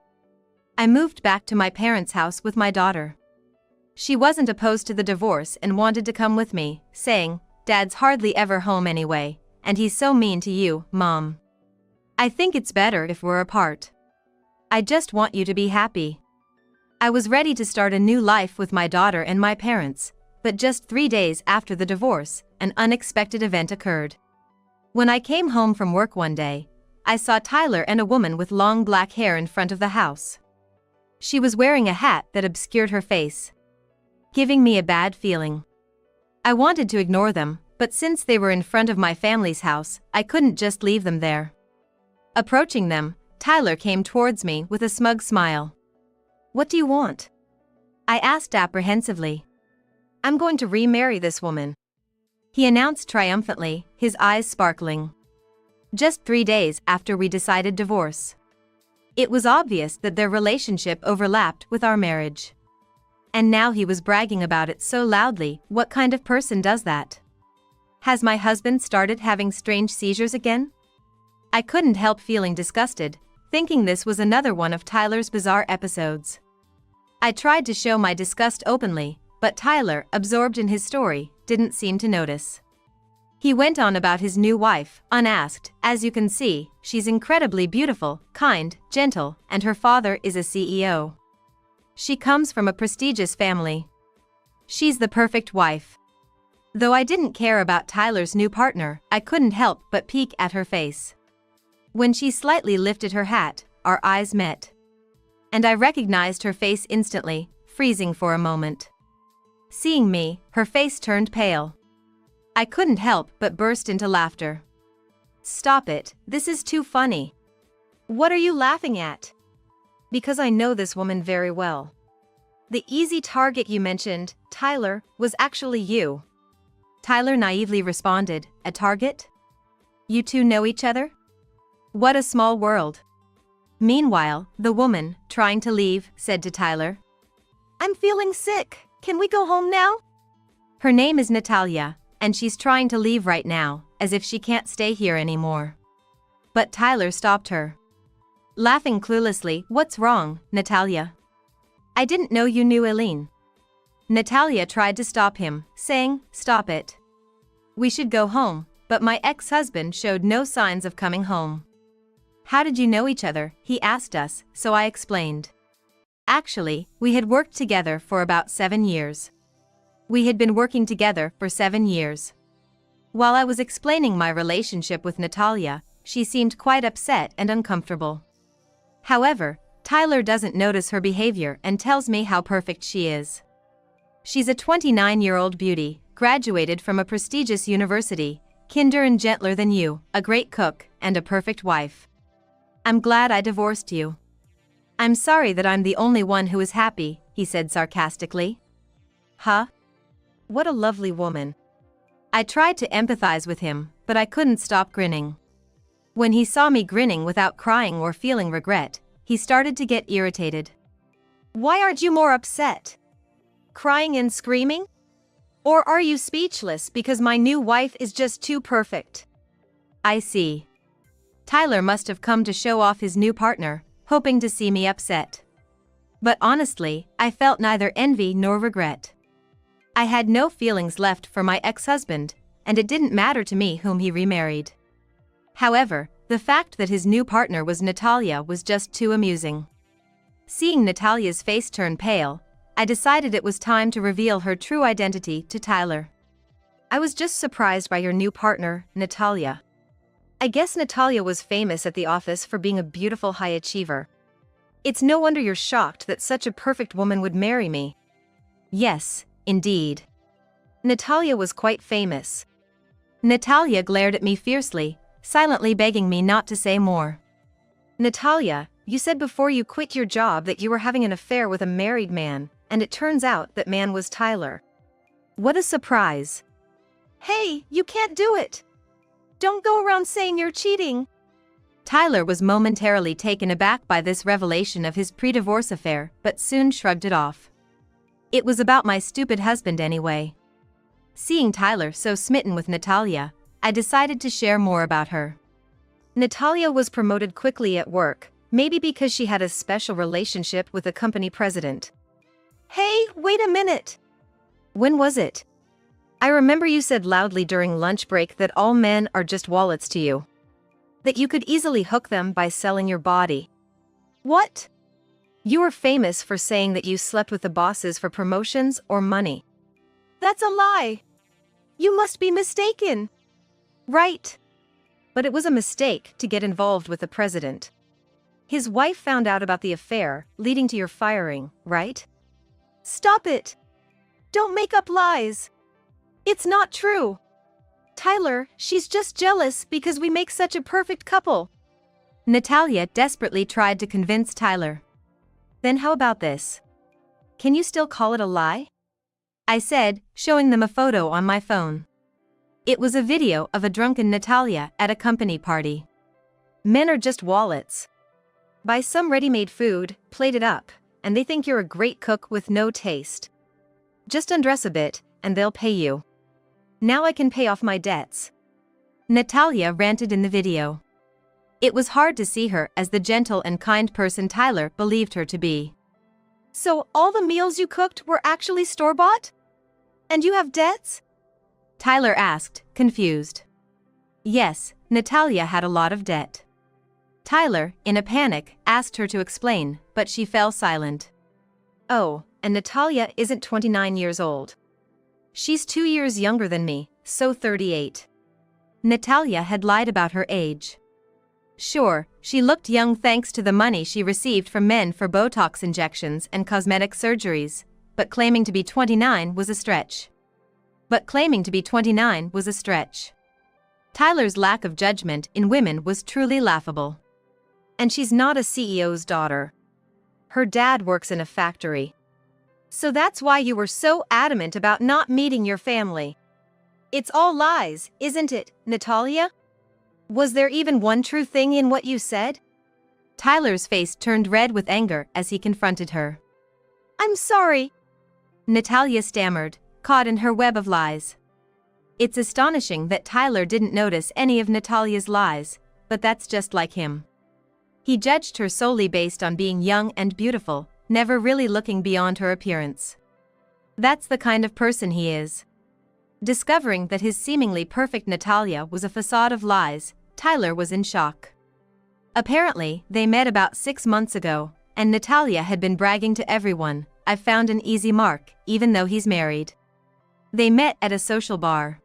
I moved back to my parents' house with my daughter. She wasn't opposed to the divorce and wanted to come with me, saying, "Dad's hardly ever home anyway, and he's so mean to you, Mom. I think it's better if we're apart. I just want you to be happy." I was ready to start a new life with my daughter and my parents, but just 3 days after the divorce, an unexpected event occurred. When I came home from work one day, I saw Tyler and a woman with long black hair in front of the house. She was wearing a hat that obscured her face, giving me a bad feeling. I wanted to ignore them, but since they were in front of my family's house, I couldn't just leave them there. Approaching them, Tyler came towards me with a smug smile. "What do you want?" I asked apprehensively. "I'm going to remarry this woman," he announced triumphantly, his eyes sparkling. Just 3 days after we decided divorce. It was obvious that their relationship overlapped with our marriage. And now he was bragging about it so loudly. What kind of person does that? Has my husband started having strange seizures again? I couldn't help feeling disgusted, thinking this was another one of Tyler's bizarre episodes. I tried to show my disgust openly, but Tyler, absorbed in his story, didn't seem to notice. He went on about his new wife, unasked. "As you can see, she's incredibly beautiful, kind, gentle, and her father is a CEO. She comes from a prestigious family. She's the perfect wife." Though I didn't care about Tyler's new partner, I couldn't help but peek at her face. When she slightly lifted her hat, our eyes met. And I recognized her face instantly, freezing for a moment. Seeing me, her face turned pale. I couldn't help but burst into laughter. "Stop it, this is too funny." "What are you laughing at?" "Because I know this woman very well. The easy target you mentioned, Tyler, was actually you." Tyler naively responded, "A target? You two know each other? What a small world." Meanwhile, the woman, trying to leave, said to Tyler, "I'm feeling sick, can we go home now?" Her name is Natalia, and she's trying to leave right now, as if she can't stay here anymore. But Tyler stopped her. Laughing cluelessly, "What's wrong, Natalia? I didn't know you knew Eileen." Natalia tried to stop him, saying, "Stop it. We should go home," but my ex-husband showed no signs of coming home. "How did you know each other?" he asked us, so I explained. Actually, we had worked together for about 7 years. We had been working together for 7 years. While I was explaining my relationship with Natalia, she seemed quite upset and uncomfortable. However, Tyler doesn't notice her behavior and tells me how perfect she is. She's a 29-year-old beauty, graduated from a prestigious university, kinder and gentler than you, a great cook, and a perfect wife. I'm glad I divorced you. I'm sorry that I'm the only one who is happy, he said sarcastically. Huh? What a lovely woman. I tried to empathize with him, but I couldn't stop grinning. When he saw me grinning without crying or feeling regret, he started to get irritated. Why aren't you more upset? Crying and screaming? Or are you speechless because my new wife is just too perfect? I see. Tyler must have come to show off his new partner, hoping to see me upset. But honestly, I felt neither envy nor regret. I had no feelings left for my ex-husband, and it didn't matter to me whom he remarried. However, the fact that his new partner was Natalia was just too amusing. Seeing Natalia's face turn pale, I decided it was time to reveal her true identity to Tyler. I was just surprised by your new partner, Natalia. I guess Natalia was famous at the office for being a beautiful high achiever. It's no wonder you're shocked that such a perfect woman would marry me. Yes, indeed. Natalia was quite famous. Natalia glared at me fiercely, silently begging me not to say more. Natalia, you said before you quit your job that you were having an affair with a married man, and it turns out that man was Tyler. What a surprise. Hey, you can't do it. Don't go around saying you're cheating. Tyler was momentarily taken aback by this revelation of his pre-divorce affair, but soon shrugged it off. It was about my stupid husband anyway. Seeing Tyler so smitten with Natalia, I decided to share more about her. Natalia was promoted quickly at work, maybe because she had a special relationship with the company president. Hey, wait a minute. When was it? I remember you said loudly during lunch break that all men are just wallets to you. That you could easily hook them by selling your body. What? You were famous for saying that you slept with the bosses for promotions or money. That's a lie. You must be mistaken. Right. But it was a mistake to get involved with the president. His wife found out about the affair, leading to your firing, right? Stop it. Don't make up lies. It's not true. Tyler, she's just jealous because we make such a perfect couple. Natalia desperately tried to convince Tyler. Then how about this? Can you still call it a lie? I said, showing them a photo on my phone. It was a video of a drunken Natalia at a company party. Men are just wallets. Buy some ready-made food, plate it up, and they think you're a great cook with no taste. Just undress a bit, and they'll pay you. Now I can pay off my debts. Natalia ranted in the video. It was hard to see her as the gentle and kind person Tyler believed her to be. So all the meals you cooked were actually store-bought? And you have debts? Tyler asked, confused. Yes, Natalia had a lot of debt. Tyler, in a panic, asked her to explain, but she fell silent. Oh, and Natalia isn't 29 years old. She's 2 years younger than me, so 38. Natalia had lied about her age. Sure, she looked young thanks to the money she received from men for Botox injections and cosmetic surgeries, but claiming to be 29 was a stretch. Tyler's lack of judgment in women was truly laughable. And she's not a CEO's daughter. Her dad works in a factory. So that's why you were so adamant about not meeting your family. It's all lies, isn't it, Natalia? Was there even one true thing in what you said? Tyler's face turned red with anger as he confronted her. I'm sorry. Natalia stammered, caught in her web of lies. It's astonishing that Tyler didn't notice any of Natalia's lies, but that's just like him. He judged her solely based on being young and beautiful, never really looking beyond her appearance. That's the kind of person he is. Discovering that his seemingly perfect Natalia was a facade of lies, Tyler was in shock. Apparently, they met about 6 months ago, and Natalia had been bragging to everyone, "I've found an easy mark, even though he's married." They met at a social bar.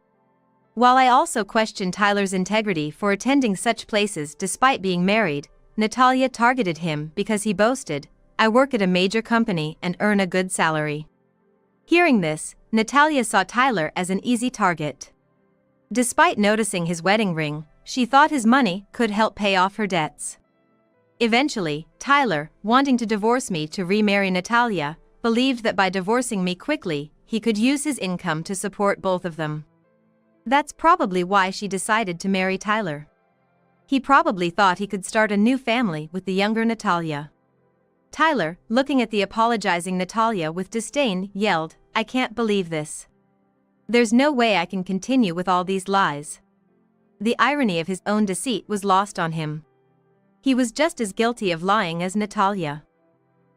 While I also questioned Tyler's integrity for attending such places despite being married, Natalia targeted him because he boasted, "I work at a major company and earn a good salary." Hearing this, Natalia saw Tyler as an easy target. Despite noticing his wedding ring, she thought his money could help pay off her debts. Eventually, Tyler, wanting to divorce me to remarry Natalia, believed that by divorcing me quickly, he could use his income to support both of them. That's probably why she decided to marry Tyler. He probably thought he could start a new family with the younger Natalia. Tyler, looking at the apologizing Natalia with disdain, yelled, "I can't believe this. There's no way I can continue with all these lies." The irony of his own deceit was lost on him. He was just as guilty of lying as Natalia.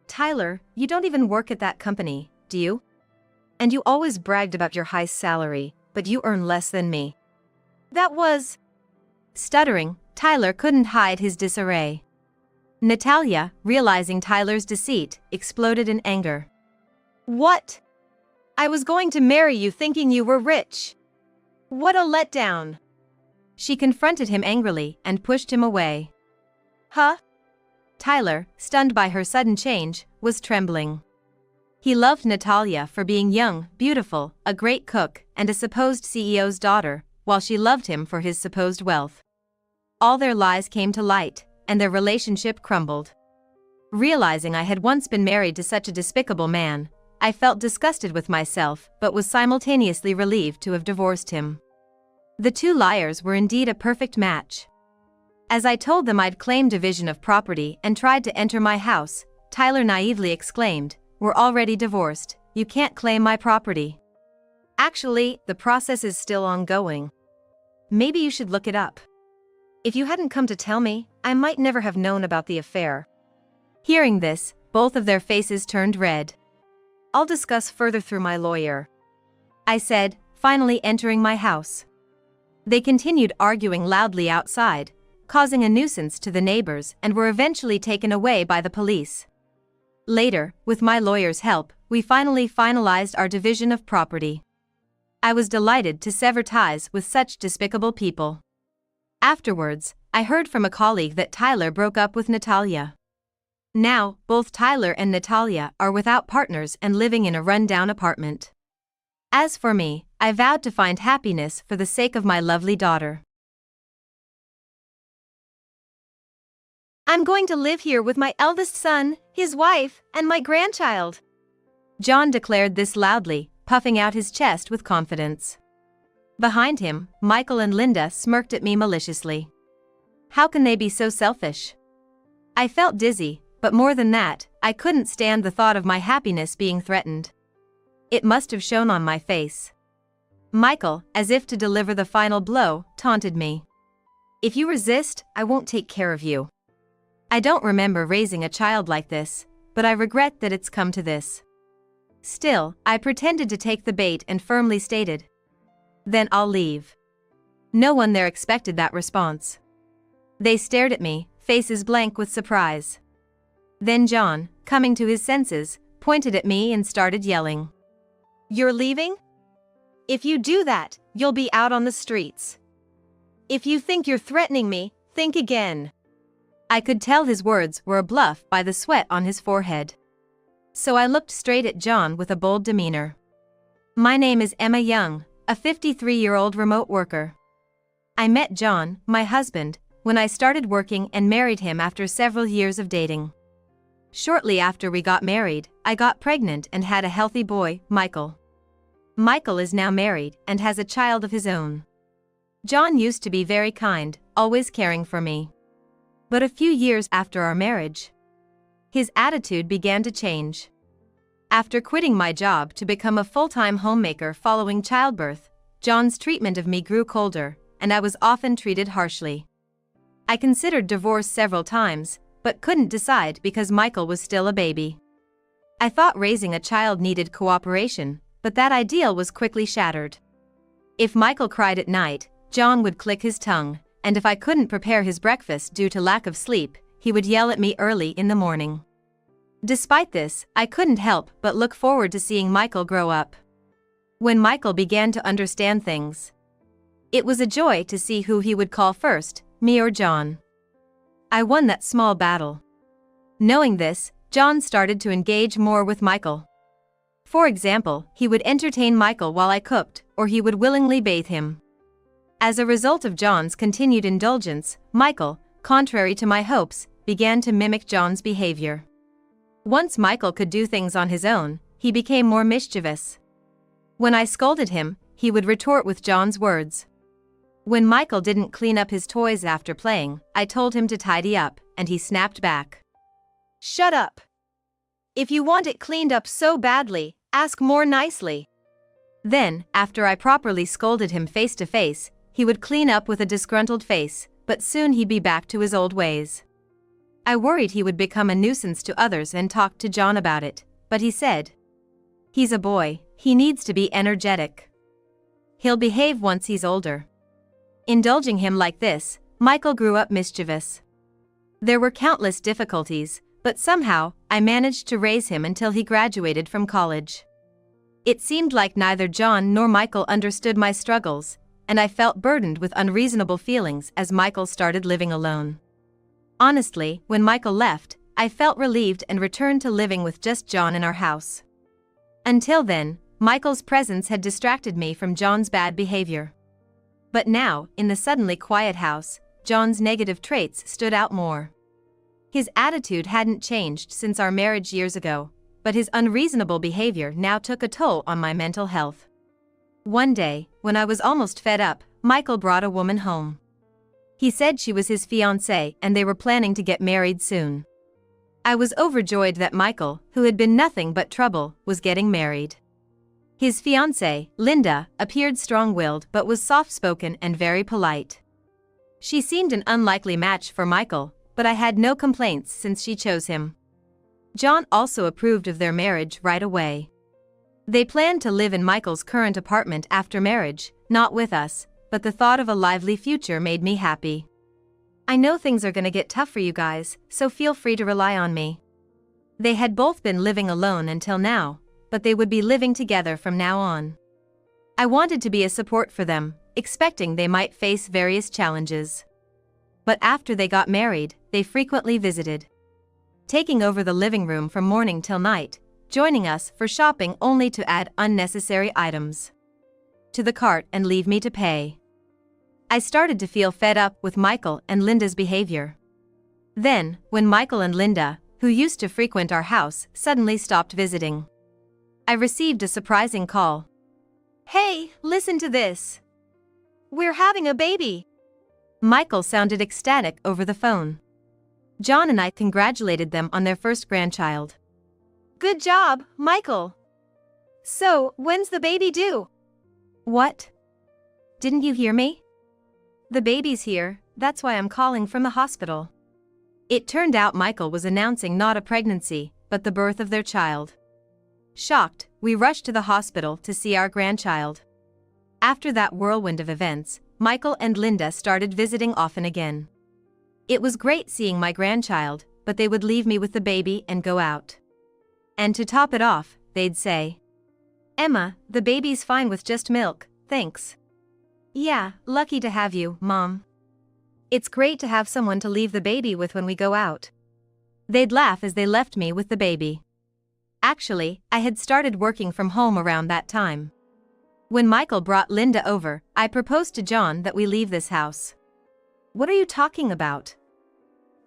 "Tyler, you don't even work at that company, do you? And you always bragged about your high salary, but you earn less than me." That was... Stuttering, Tyler couldn't hide his disarray. Natalia, realizing Tyler's deceit, exploded in anger. "What? I was going to marry you thinking you were rich. What a letdown." She confronted him angrily and pushed him away. "Huh?" Tyler, stunned by her sudden change, was trembling. He loved Natalia for being young, beautiful, a great cook, and a supposed CEO's daughter, while she loved him for his supposed wealth. All their lies came to light, and their relationship crumbled. Realizing I had once been married to such a despicable man, I felt disgusted with myself but was simultaneously relieved to have divorced him. The two liars were indeed a perfect match. As I told them I'd claim division of property and tried to enter my house, Tyler naively exclaimed, "We're already divorced, you can't claim my property." Actually, the process is still ongoing. Maybe you should look it up. If you hadn't come to tell me, I might never have known about the affair. Hearing this, both of their faces turned red. I'll discuss further through my lawyer, I said, finally entering my house. They continued arguing loudly outside, causing a nuisance to the neighbors, and were eventually taken away by the police. Later, with my lawyer's help, we finally finalized our division of property. I was delighted to sever ties with such despicable people. Afterwards, I heard from a colleague that Tyler broke up with Natalia. Now, both Tyler and Natalia are without partners and living in a run-down apartment. As for me, I vowed to find happiness for the sake of my lovely daughter. I'm going to live here with my eldest son, his wife, and my grandchild. John declared this loudly, puffing out his chest with confidence. Behind him, Michael and Linda smirked at me maliciously. How can they be so selfish? I felt dizzy, but more than that, I couldn't stand the thought of my happiness being threatened. It must have shown on my face. Michael, as if to deliver the final blow, taunted me. If you resist, I won't take care of you. I don't remember raising a child like this, but I regret that it's come to this. Still, I pretended to take the bait and firmly stated, "Then I'll leave." No one there expected that response. They stared at me, faces blank with surprise. Then John, coming to his senses, pointed at me and started yelling. "You're leaving? If you do that, you'll be out on the streets. If you think you're threatening me, think again." I could tell his words were a bluff by the sweat on his forehead. So I looked straight at John with a bold demeanor. "My name is Emma Young, a 53-year-old remote worker. I met John, my husband, when I started working and married him after several years of dating. Shortly after we got married, I got pregnant and had a healthy boy, Michael. Michael is now married and has a child of his own. John used to be very kind, always caring for me. But a few years after our marriage, his attitude began to change. After quitting my job to become a full-time homemaker following childbirth, John's treatment of me grew colder, and I was often treated harshly. I considered divorce several times, but couldn't decide because Michael was still a baby. I thought raising a child needed cooperation, but that ideal was quickly shattered. If Michael cried at night, John would click his tongue, and if I couldn't prepare his breakfast due to lack of sleep, he would yell at me early in the morning. Despite this, I couldn't help but look forward to seeing Michael grow up. When Michael began to understand things, it was a joy to see who he would call first, me or John. I won that small battle. Knowing this, John started to engage more with Michael. For example, he would entertain Michael while I cooked, or he would willingly bathe him. As a result of John's continued indulgence, Michael, contrary to my hopes, began to mimic John's behavior. Once Michael could do things on his own, he became more mischievous. When I scolded him, he would retort with John's words. When Michael didn't clean up his toys after playing, I told him to tidy up, and he snapped back. "Shut up. If you want it cleaned up so badly, ask more nicely." Then, after I properly scolded him face to face, he would clean up with a disgruntled face, but soon he'd be back to his old ways. I worried he would become a nuisance to others and talked to John about it, but he said, "He's a boy, he needs to be energetic. He'll behave once he's older." Indulging him like this, Michael grew up mischievous. There were countless difficulties, but somehow, I managed to raise him until he graduated from college. It seemed like neither John nor Michael understood my struggles, and I felt burdened with unreasonable feelings as Michael started living alone. Honestly, when Michael left, I felt relieved and returned to living with just John in our house. Until then, Michael's presence had distracted me from John's bad behavior. But now, in the suddenly quiet house, John's negative traits stood out more. His attitude hadn't changed since our marriage years ago, but his unreasonable behavior now took a toll on my mental health. One day, when I was almost fed up, Michael brought a woman home. He said she was his fiancée and they were planning to get married soon. I was overjoyed that Michael, who had been nothing but trouble, was getting married. His fiancée, Linda, appeared strong-willed but was soft-spoken and very polite. She seemed an unlikely match for Michael, but I had no complaints since she chose him. John also approved of their marriage right away. They planned to live in Michael's current apartment after marriage, not with us, but the thought of a lively future made me happy. I know things are gonna get tough for you guys, so feel free to rely on me. They had both been living alone until now, but they would be living together from now on. I wanted to be a support for them, expecting they might face various challenges. But after they got married, they frequently visited, taking over the living room from morning till night, joining us for shopping only to add unnecessary items to the cart and leave me to pay. I started to feel fed up with Michael and Linda's behavior. Then, when Michael and Linda, who used to frequent our house, suddenly stopped visiting, I received a surprising call. Hey, listen to this. We're having a baby. Michael sounded ecstatic over the phone. John and I congratulated them on their first grandchild. Good job, Michael. So, when's the baby due? What? Didn't you hear me? The baby's here, that's why I'm calling from the hospital. It turned out Michael was announcing not a pregnancy, but the birth of their child. Shocked, we rushed to the hospital to see our grandchild. After that whirlwind of events, Michael and Linda started visiting often again. It was great seeing my grandchild, but they would leave me with the baby and go out. And to top it off, they'd say, "Emma, the baby's fine with just milk, thanks." Yeah, lucky to have you, Mom. It's great to have someone to leave the baby with when we go out. They'd laugh as they left me with the baby. Actually, I had started working from home around that time. When Michael brought Linda over, I proposed to John that we leave this house. What are you talking about?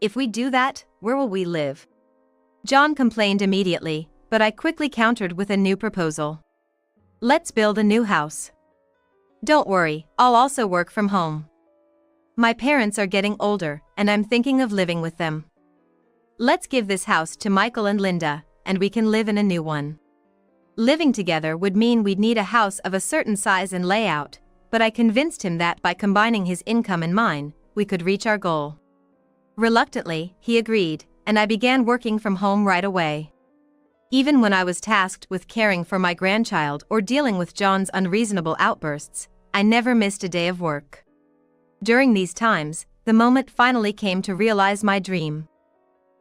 If we do that, where will we live? John complained immediately, but I quickly countered with a new proposal. Let's build a new house. Don't worry, I'll also work from home. My parents are getting older, and I'm thinking of living with them. Let's give this house to Michael and Linda, and we can live in a new one. Living together would mean we'd need a house of a certain size and layout, but I convinced him that by combining his income and mine, we could reach our goal. Reluctantly, he agreed, and I began working from home right away. Even when I was tasked with caring for my grandchild or dealing with John's unreasonable outbursts, I never missed a day of work. During these times, the moment finally came to realize my dream.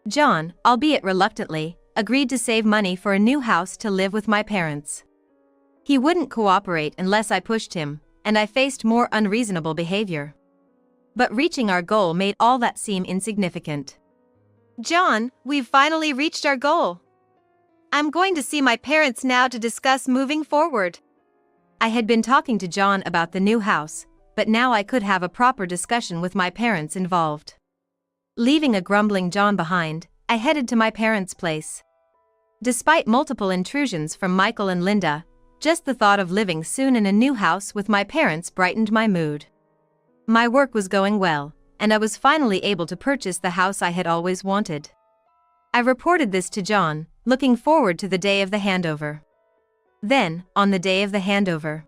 John, albeit reluctantly, agreed to save money for a new house to live with my parents. He wouldn't cooperate unless I pushed him, and I faced more unreasonable behavior. But reaching our goal made all that seem insignificant. John, we've finally reached our goal. I'm going to see my parents now to discuss moving forward. I had been talking to John about the new house, but now I could have a proper discussion with my parents involved. Leaving a grumbling John behind, I headed to my parents' place. Despite multiple intrusions from Michael and Linda, just the thought of living soon in a new house with my parents brightened my mood. My work was going well, and I was finally able to purchase the house I had always wanted. I reported this to John, looking forward to the day of the handover. Then, on the day of the handover,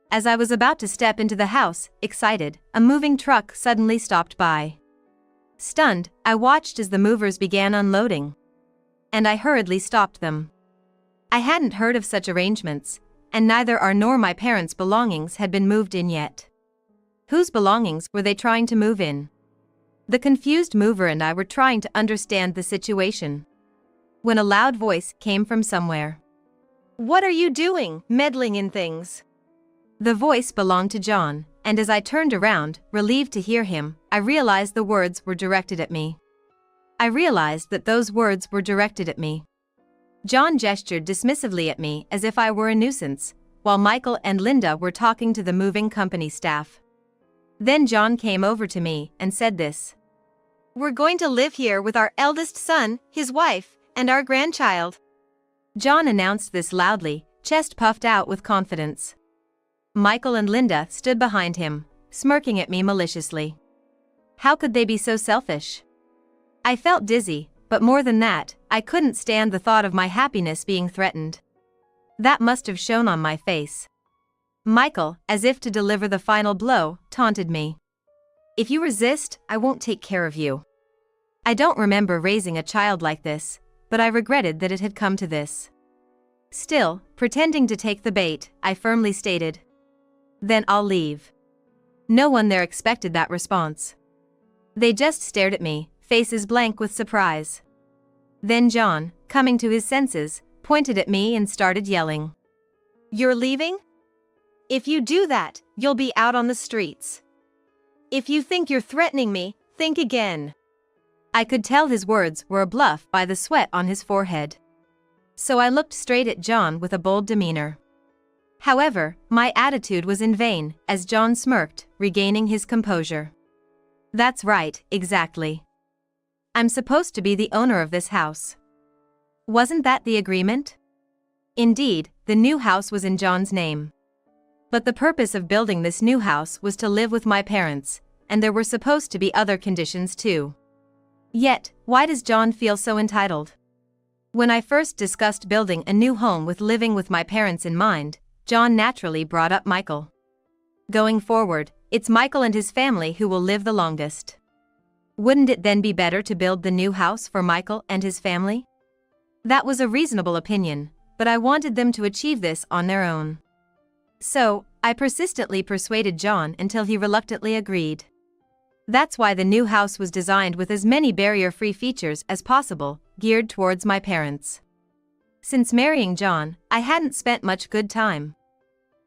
as I was about to step into the house, excited, a moving truck suddenly stopped by. Stunned, I watched as the movers began unloading. And I hurriedly stopped them. I hadn't heard of such arrangements, and neither our nor my parents' belongings had been moved in yet. Whose belongings were they trying to move in? The confused mover and I were trying to understand the situation, when a loud voice came from somewhere. What are you doing, meddling in things? The voice belonged to John, and as I turned around, relieved to hear him, I realized the words were directed at me. I realized that those words were directed at me. John gestured dismissively at me as if I were a nuisance, while Michael and Linda were talking to the moving company staff. Then John came over to me and said this. We're going to live here with our eldest son, his wife, and our grandchild. John announced this loudly, chest puffed out with confidence. Michael and Linda stood behind him, smirking at me maliciously. How could they be so selfish? I felt dizzy, but more than that, I couldn't stand the thought of my happiness being threatened. That must have shown on my face. Michael, as if to deliver the final blow, taunted me. If you resist, I won't take care of you. I don't remember raising a child like this, but I regretted that it had come to this. Still, pretending to take the bait, I firmly stated, "Then I'll leave." No one there expected that response. They just stared at me, faces blank with surprise. Then John, coming to his senses, pointed at me and started yelling. "You're leaving? If you do that, you'll be out on the streets. If you think you're threatening me, think again." I could tell his words were a bluff by the sweat on his forehead. So I looked straight at John with a bold demeanor. However, my attitude was in vain, as John smirked, regaining his composure. "That's right, exactly. I'm supposed to be the owner of this house. Wasn't that the agreement?" Indeed, the new house was in John's name. But the purpose of building this new house was to live with my parents, and there were supposed to be other conditions too. Yet, why does John feel so entitled? When I first discussed building a new home with living with my parents in mind, John naturally brought up Michael. Going forward, it's Michael and his family who will live the longest. Wouldn't it then be better to build the new house for Michael and his family? That was a reasonable opinion, but I wanted them to achieve this on their own. So, I persistently persuaded John until he reluctantly agreed. That's why the new house was designed with as many barrier-free features as possible, geared towards my parents. Since marrying John, I hadn't spent much good time.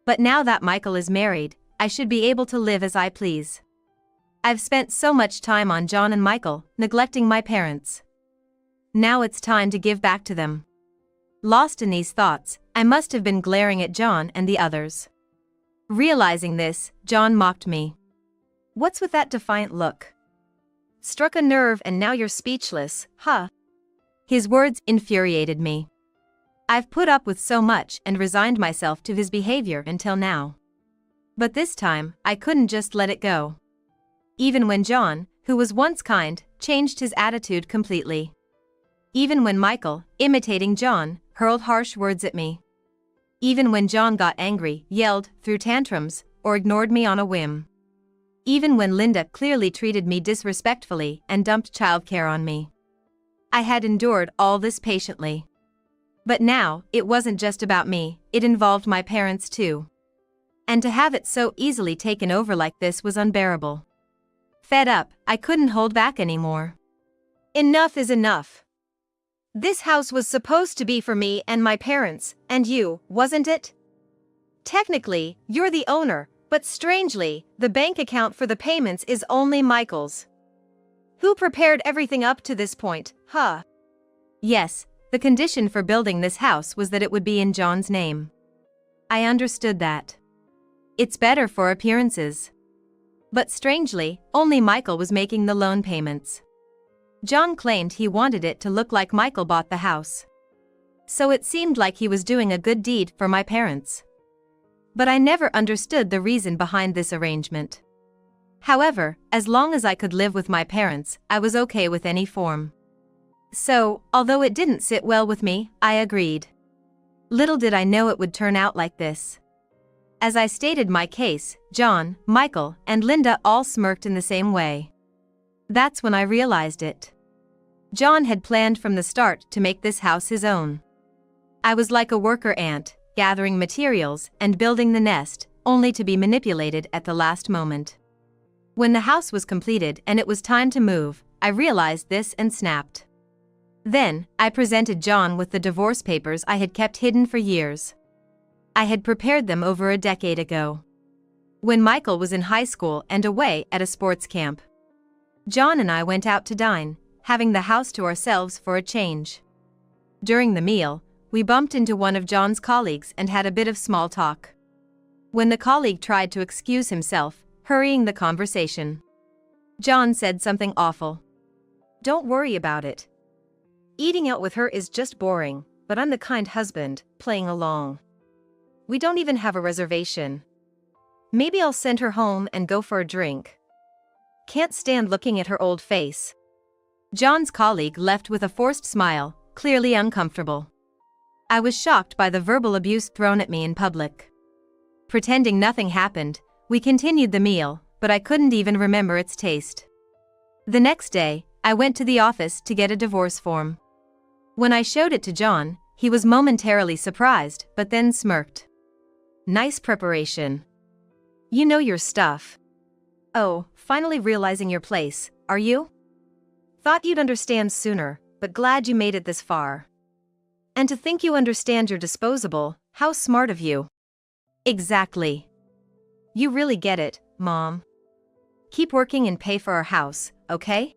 But now that Michael is married, I should be able to live as I please. I've spent so much time on John and Michael, neglecting my parents. Now it's time to give back to them. Lost in these thoughts, I must have been glaring at John and the others. Realizing this, John mocked me. "What's with that defiant look? Struck a nerve and now you're speechless, huh?" His words infuriated me. I've put up with so much and resigned myself to his behavior until now. But this time, I couldn't just let it go. Even when John, who was once kind, changed his attitude completely. Even when Michael, imitating John, hurled harsh words at me. Even when John got angry, yelled, threw tantrums, or ignored me on a whim. Even when Linda clearly treated me disrespectfully and dumped childcare on me. I had endured all this patiently. But now, it wasn't just about me, it involved my parents too. And to have it so easily taken over like this was unbearable. Fed up, I couldn't hold back anymore. "Enough is enough. This house was supposed to be for me and my parents, and you, wasn't it? Technically, you're the owner, but strangely, the bank account for the payments is only Michael's. Who prepared everything up to this point, huh?" Yes, the condition for building this house was that it would be in John's name. I understood that. It's better for appearances. But strangely, only Michael was making the loan payments. John claimed he wanted it to look like Michael bought the house. So it seemed like he was doing a good deed for my parents. But I never understood the reason behind this arrangement. However, as long as I could live with my parents, I was okay with any form. So, although it didn't sit well with me, I agreed. Little did I know it would turn out like this. As I stated my case, John, Michael, and Linda all smirked in the same way. That's when I realized it. John had planned from the start to make this house his own. I was like a worker ant, gathering materials and building the nest, only to be manipulated at the last moment. When the house was completed and it was time to move, I realized this and snapped. Then, I presented John with the divorce papers I had kept hidden for years. I had prepared them over a decade ago, when Michael was in high school and away at a sports camp. John and I went out to dine, having the house to ourselves for a change. During the meal, we bumped into one of John's colleagues and had a bit of small talk. When the colleague tried to excuse himself, hurrying the conversation, John said something awful. "Don't worry about it. Eating out with her is just boring, but I'm the kind husband, playing along. We don't even have a reservation. Maybe I'll send her home and go for a drink. Can't stand looking at her old face. John's colleague left with a forced smile, clearly uncomfortable. I was shocked by the verbal abuse thrown at me in public. Pretending nothing happened, we continued the meal, but I couldn't even remember its taste. The next day, I went to the office to get a divorce form. When I showed it to John, he was momentarily surprised, but then smirked. Nice preparation. You know your stuff. Oh, finally realizing your place, are you? Thought you'd understand sooner, but glad you made it this far. And to think you understand you're disposable, how smart of you. Exactly. You really get it, Mom. Keep working and pay for our house, okay?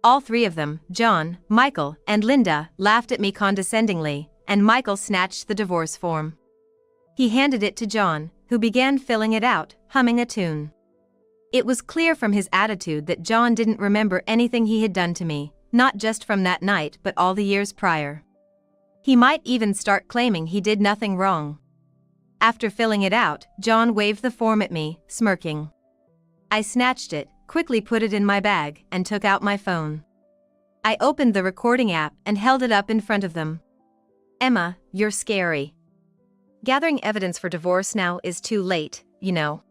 All three of them, John, Michael, and Linda, laughed at me condescendingly, and Michael snatched the divorce form. He handed it to John, who began filling it out, humming a tune. It was clear from his attitude that John didn't remember anything he had done to me, not just from that night but all the years prior. He might even start claiming he did nothing wrong. After filling it out, John waved the form at me, smirking. I snatched it, quickly put it in my bag, and took out my phone. I opened the recording app and held it up in front of them. Emma, you're scary. Gathering evidence for divorce now is too late, you know.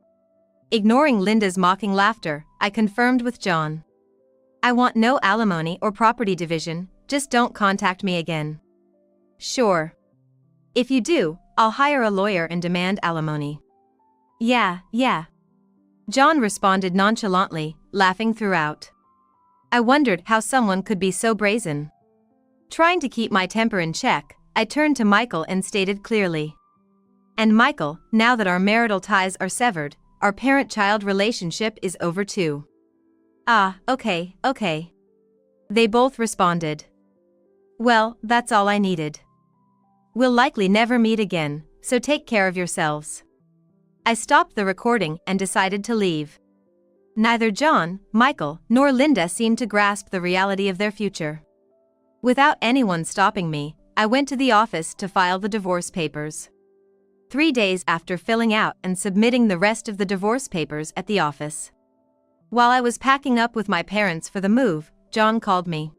Ignoring Linda's mocking laughter, I confirmed with John. I want no alimony or property division, just don't contact me again. Sure. If you do, I'll hire a lawyer and demand alimony. Yeah. John responded nonchalantly, laughing throughout. I wondered how someone could be so brazen. Trying to keep my temper in check, I turned to Michael and stated clearly. And Michael, now that our marital ties are severed, our parent-child relationship is over too. Ah, okay. They both responded. Well, that's all I needed. We'll likely never meet again, so take care of yourselves. I stopped the recording and decided to leave. Neither John, Michael, nor Linda seemed to grasp the reality of their future. Without anyone stopping me, I went to the office to file the divorce papers. 3 days after filling out and submitting the rest of the divorce papers at the office. While I was packing up with my parents for the move, John called me.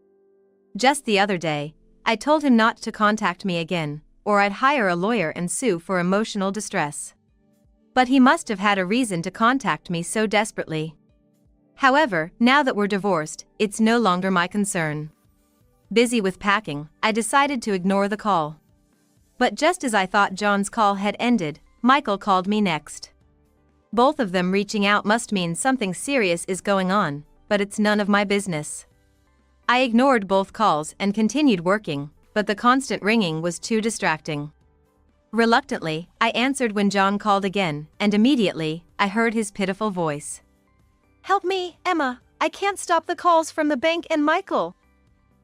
Just the other day, I told him not to contact me again, or I'd hire a lawyer and sue for emotional distress. But he must have had a reason to contact me so desperately. However, now that we're divorced, it's no longer my concern. Busy with packing, I decided to ignore the call. But just as I thought John's call had ended, Michael called me next. Both of them reaching out must mean something serious is going on, but it's none of my business. I ignored both calls and continued working, but the constant ringing was too distracting. Reluctantly, I answered when John called again, and immediately, I heard his pitiful voice. Help me, Emma, I can't stop the calls from the bank and Michael.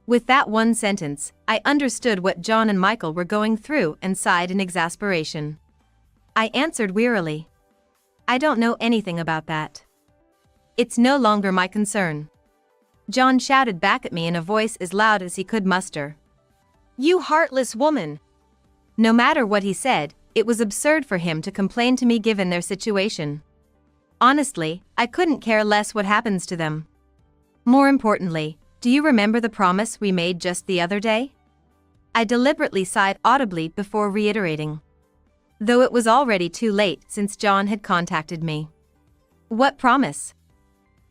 With that one sentence, I understood what John and Michael were going through and sighed in exasperation. I answered wearily. I don't know anything about that. It's no longer my concern. John shouted back at me in a voice as loud as he could muster. You heartless woman! No matter what he said, it was absurd for him to complain to me given their situation. Honestly, I couldn't care less what happens to them. More importantly, do you remember the promise we made just the other day? I deliberately sighed audibly before reiterating. Though it was already too late since John had contacted me. What promise?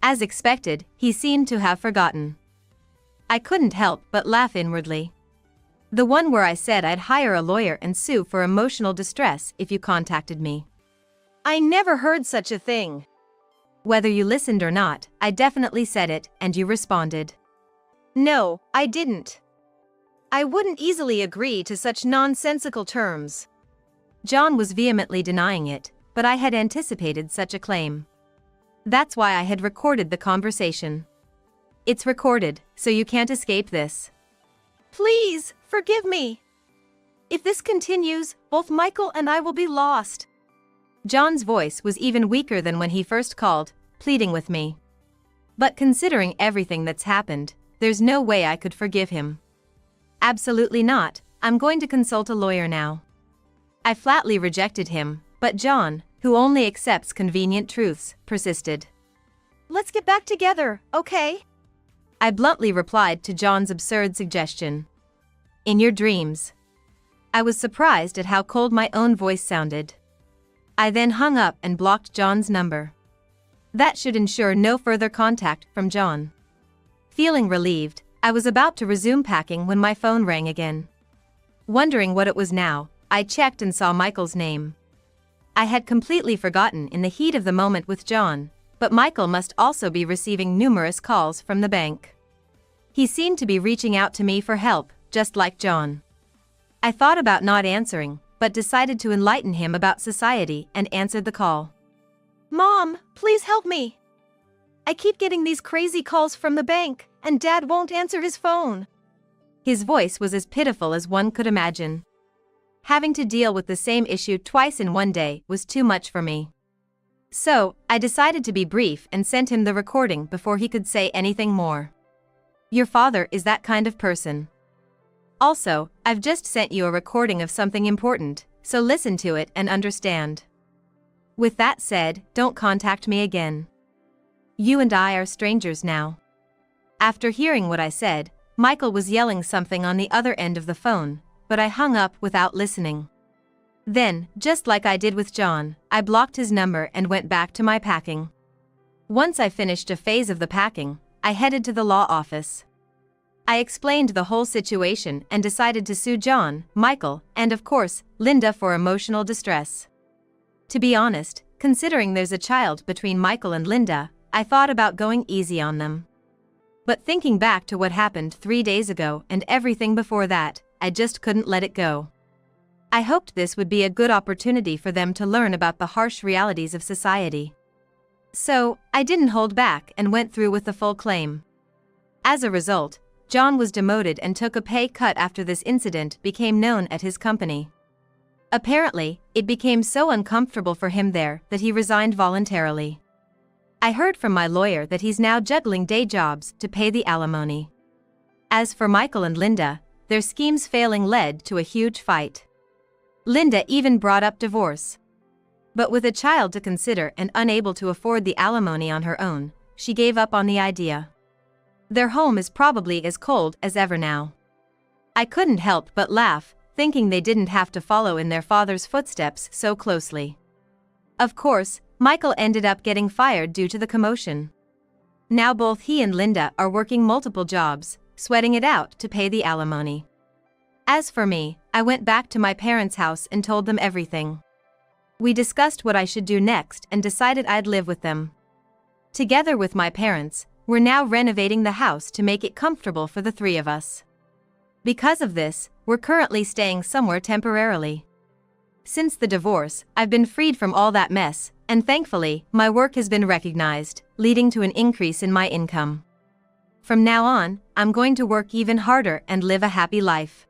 As expected, he seemed to have forgotten. I couldn't help but laugh inwardly. The one where I said I'd hire a lawyer and sue for emotional distress if you contacted me. I never heard such a thing. Whether you listened or not, I definitely said it, and you responded. No, I didn't. I wouldn't easily agree to such nonsensical terms. John was vehemently denying it, but I had anticipated such a claim. That's why I had recorded the conversation. It's recorded, so you can't escape this. Please, forgive me. If this continues, both Michael and I will be lost. John's voice was even weaker than when he first called, pleading with me. But considering everything that's happened, there's no way I could forgive him. Absolutely not, I'm going to consult a lawyer now. I flatly rejected him, but John, who only accepts convenient truths, persisted. Let's get back together, okay? I bluntly replied to John's absurd suggestion. In your dreams. I was surprised at how cold my own voice sounded. I then hung up and blocked John's number. That should ensure no further contact from John. Feeling relieved, I was about to resume packing when my phone rang again. Wondering what it was now, I checked and saw Michael's name. I had completely forgotten in the heat of the moment with John, but Michael must also be receiving numerous calls from the bank. He seemed to be reaching out to me for help, just like John. I thought about not answering, but decided to enlighten him about society and answered the call. Mom, please help me. I keep getting these crazy calls from the bank, and Dad won't answer his phone. His voice was as pitiful as one could imagine. Having to deal with the same issue twice in one day was too much for me. So, I decided to be brief and sent him the recording before he could say anything more. Your father is that kind of person. Also, I've just sent you a recording of something important, so listen to it and understand. With that said, don't contact me again. You and I are strangers now. After hearing what I said, Michael was yelling something on the other end of the phone, but I hung up without listening. Then, just like I did with John, I blocked his number and went back to my packing. Once I finished a phase of the packing, I headed to the law office. I explained the whole situation and decided to sue John, Michael, and of course, Linda for emotional distress. To be honest, considering there's a child between Michael and Linda, I thought about going easy on them. But thinking back to what happened 3 days ago and everything before that, I just couldn't let it go. I hoped this would be a good opportunity for them to learn about the harsh realities of society. So, I didn't hold back and went through with the full claim. As a result, John was demoted and took a pay cut after this incident became known at his company. Apparently, it became so uncomfortable for him there that he resigned voluntarily. I heard from my lawyer that he's now juggling day jobs to pay the alimony. As for Michael and Linda, their schemes failing led to a huge fight. Linda even brought up divorce. But with a child to consider and unable to afford the alimony on her own, she gave up on the idea. Their home is probably as cold as ever now. I couldn't help but laugh, thinking they didn't have to follow in their father's footsteps so closely. Of course, Michael ended up getting fired due to the commotion. Now both he and Linda are working multiple jobs, sweating it out to pay the alimony. As for me, I went back to my parents' house and told them everything. We discussed what I should do next and decided I'd live with them. Together with my parents, we're now renovating the house to make it comfortable for the 3 of us. Because of this, we're currently staying somewhere temporarily. Since the divorce, I've been freed from all that mess, and thankfully, my work has been recognized, leading to an increase in my income. From now on, I'm going to work even harder and live a happy life.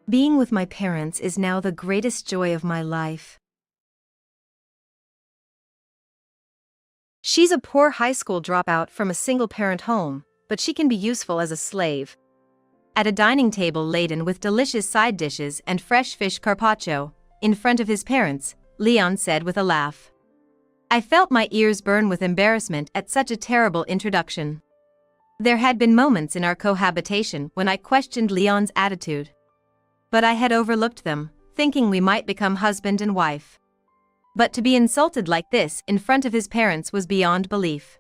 Being with my parents is now the greatest joy of my life. She's a poor high school dropout from a single-parent home, but she can be useful as a slave. At a dining table laden with delicious side dishes and fresh fish carpaccio, in front of his parents, Leon said with a laugh. I felt my ears burn with embarrassment at such a terrible introduction. There had been moments in our cohabitation when I questioned Leon's attitude. But I had overlooked them, thinking we might become husband and wife. But to be insulted like this in front of his parents was beyond belief.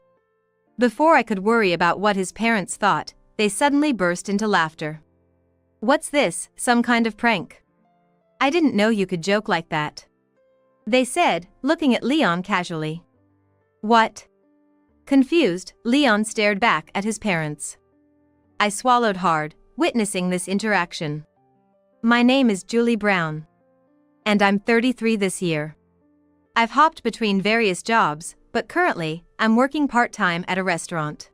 Before I could worry about what his parents thought, they suddenly burst into laughter. What's this, some kind of prank? I didn't know you could joke like that. They said, looking at Leon casually. What? Confused, Leon stared back at his parents. I swallowed hard, witnessing this interaction. My name is Julie Brown. And I'm 33 this year. I've hopped between various jobs, but currently, I'm working part-time at a restaurant.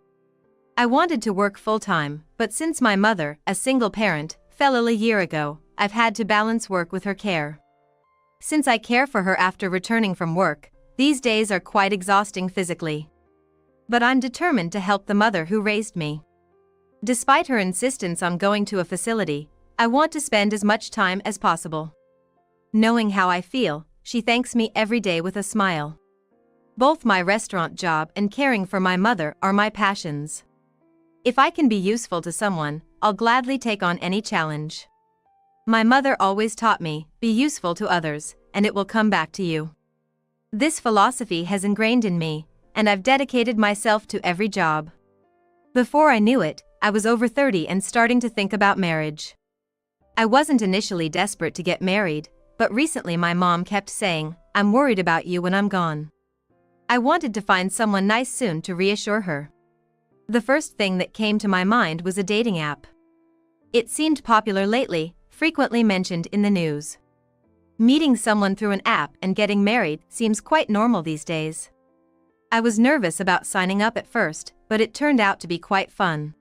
I wanted to work full-time, but since my mother, a single parent, fell ill a year ago, I've had to balance work with her care. Since I care for her after returning from work, these days are quite exhausting physically. But I'm determined to help the mother who raised me. Despite her insistence on going to a facility, I want to spend as much time as possible. Knowing how I feel, she thanks me every day with a smile. Both my restaurant job and caring for my mother are my passions. If I can be useful to someone, I'll gladly take on any challenge. My mother always taught me, be useful to others, and it will come back to you. This philosophy has ingrained in me, and I've dedicated myself to every job. Before I knew it, I was over 30 and starting to think about marriage. I wasn't initially desperate to get married, but recently my mom kept saying, "I'm worried about you when I'm gone." I wanted to find someone nice soon to reassure her. The first thing that came to my mind was a dating app. It seemed popular lately, frequently mentioned in the news. Meeting someone through an app and getting married seems quite normal these days. I was nervous about signing up at first, but it turned out to be quite fun.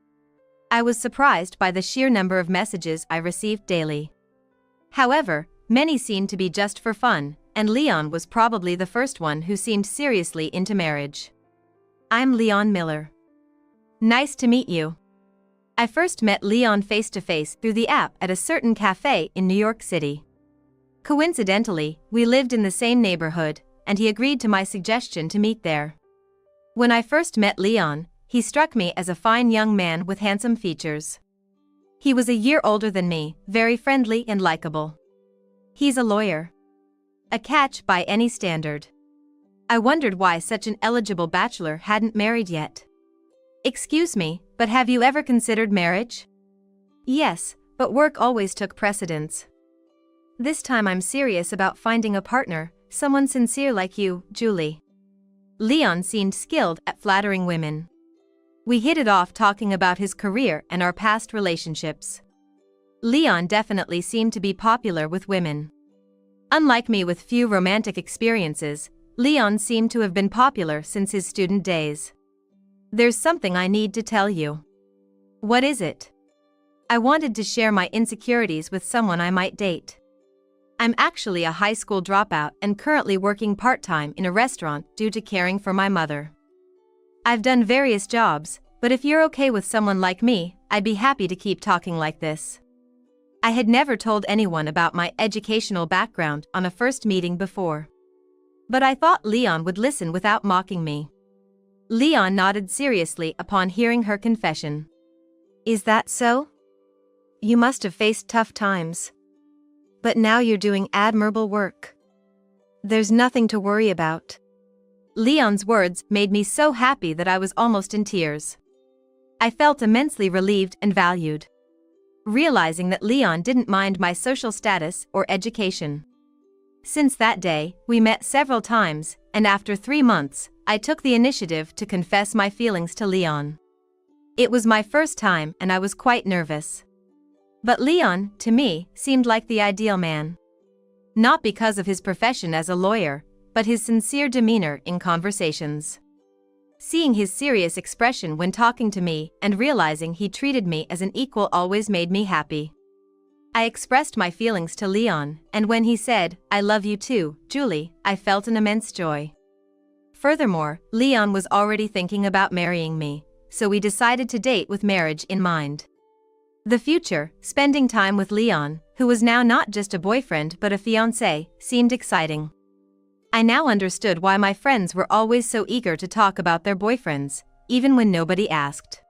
I was surprised by the sheer number of messages I received daily. However, many seemed to be just for fun, and Leon was probably the first one who seemed seriously into marriage. I'm Leon Miller. Nice to meet you. I first met Leon face-to-face through the app at a certain cafe in New York City. Coincidentally, we lived in the same neighborhood, and he agreed to my suggestion to meet there. When I first met Leon, he struck me as a fine young man with handsome features. He was a year older than me, very friendly and likable. He's a lawyer. A catch by any standard. I wondered why such an eligible bachelor hadn't married yet. Excuse me, but have you ever considered marriage? Yes, but work always took precedence. This time I'm serious about finding a partner, someone sincere like you, Julie. Leon seemed skilled at flattering women. We hit it off talking about his career and our past relationships. Leon definitely seemed to be popular with women. Unlike me with few romantic experiences, Leon seemed to have been popular since his student days. There's something I need to tell you. What is it? I wanted to share my insecurities with someone I might date. I'm actually a high school dropout and currently working part-time in a restaurant due to caring for my mother. I've done various jobs, but if you're okay with someone like me, I'd be happy to keep talking like this. I had never told anyone about my educational background on a first meeting before. But I thought Leon would listen without mocking me. Leon nodded seriously upon hearing her confession. Is that so? You must have faced tough times. But now you're doing admirable work. There's nothing to worry about. Leon's words made me so happy that I was almost in tears. I felt immensely relieved and valued. Realizing that Leon didn't mind my social status or education. Since that day, we met several times, and after 3 months, I took the initiative to confess my feelings to Leon. It was my first time and I was quite nervous. But Leon, to me, seemed like the ideal man. Not because of his profession as a lawyer, but his sincere demeanor in conversations. Seeing his serious expression when talking to me and realizing he treated me as an equal always made me happy. I expressed my feelings to Leon, and when he said, "I love you too, Julie," I felt an immense joy. Furthermore, Leon was already thinking about marrying me, so we decided to date with marriage in mind. The future, spending time with Leon, who was now not just a boyfriend but a fiancé, seemed exciting. I now understood why my friends were always so eager to talk about their boyfriends, even when nobody asked.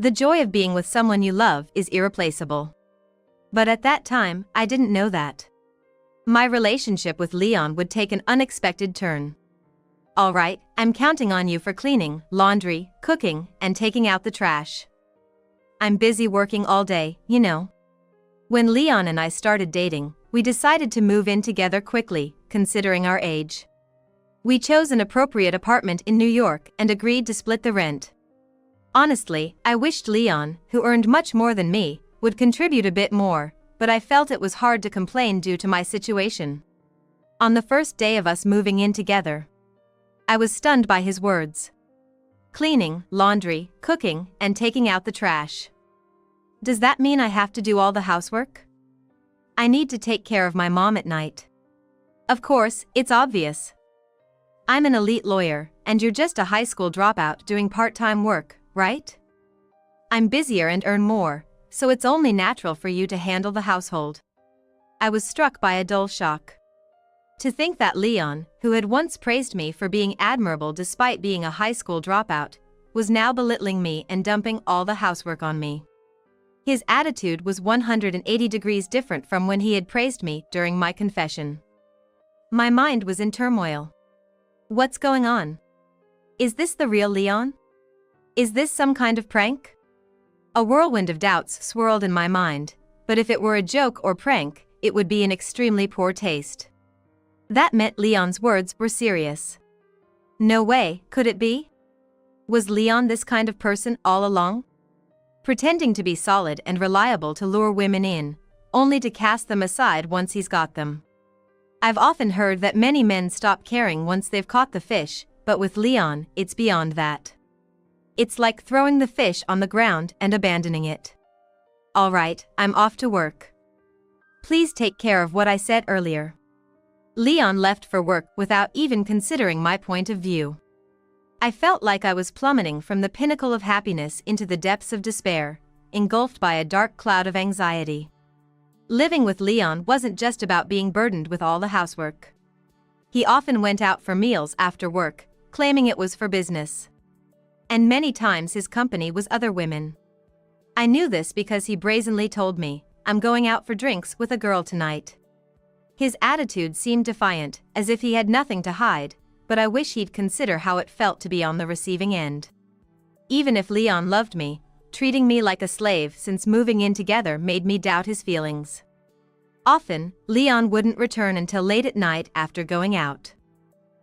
The joy of being with someone you love is irreplaceable. But at that time, I didn't know that. My relationship with Leon would take an unexpected turn. All right, I'm counting on you for cleaning, laundry, cooking, and taking out the trash. I'm busy working all day, you know. When Leon and I started dating, we decided to move in together quickly, considering our age. We chose an appropriate apartment in New York and agreed to split the rent. Honestly, I wished Leon, who earned much more than me, would contribute a bit more, but I felt it was hard to complain due to my situation. On the first day of us moving in together, I was stunned by his words. Cleaning, laundry, cooking, and taking out the trash. Does that mean I have to do all the housework? I need to take care of my mom at night. Of course, it's obvious. I'm an elite lawyer, and you're just a high school dropout doing part-time work, right? I'm busier and earn more, so it's only natural for you to handle the household. I was struck by a dull shock. To think that Leon, who had once praised me for being admirable despite being a high school dropout, was now belittling me and dumping all the housework on me. His attitude was 180 degrees different from when he had praised me during my confession. My mind was in turmoil. What's going on? Is this the real Leon? Is this some kind of prank? A whirlwind of doubts swirled in my mind, but if it were a joke or prank, it would be in extremely poor taste. That meant Leon's words were serious. No way, could it be? Was Leon this kind of person all along? Pretending to be solid and reliable to lure women in, only to cast them aside once he's got them. I've often heard that many men stop caring once they've caught the fish, but with Leon, it's beyond that. It's like throwing the fish on the ground and abandoning it. All right, I'm off to work. Please take care of what I said earlier. Leon left for work without even considering my point of view. I felt like I was plummeting from the pinnacle of happiness into the depths of despair, engulfed by a dark cloud of anxiety. Living with Leon wasn't just about being burdened with all the housework. He often went out for meals after work, claiming it was for business. And many times his company was other women. I knew this because he brazenly told me, "I'm going out for drinks with a girl tonight." His attitude seemed defiant, as if he had nothing to hide, but I wish he'd consider how it felt to be on the receiving end. Even if Leon loved me, treating me like a slave since moving in together made me doubt his feelings. Often, Leon wouldn't return until late at night after going out.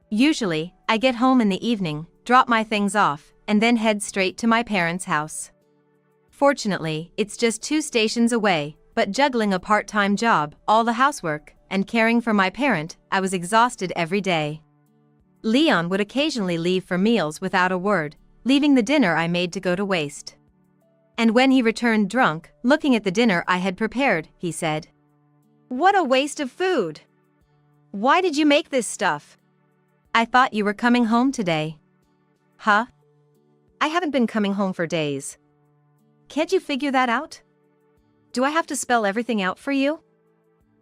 Usually, I get home in the evening, drop my things off, and then head straight to my parents' house. Fortunately, it's just 2 stations away, but juggling a part-time job, all the housework, and caring for my parent, I was exhausted every day. Leon would occasionally leave for meals without a word, leaving the dinner I made to go to waste. And when he returned drunk, looking at the dinner I had prepared, he said, "What a waste of food! Why did you make this stuff? I thought you were coming home today." Huh? I haven't been coming home for days. Can't you figure that out? Do I have to spell everything out for you?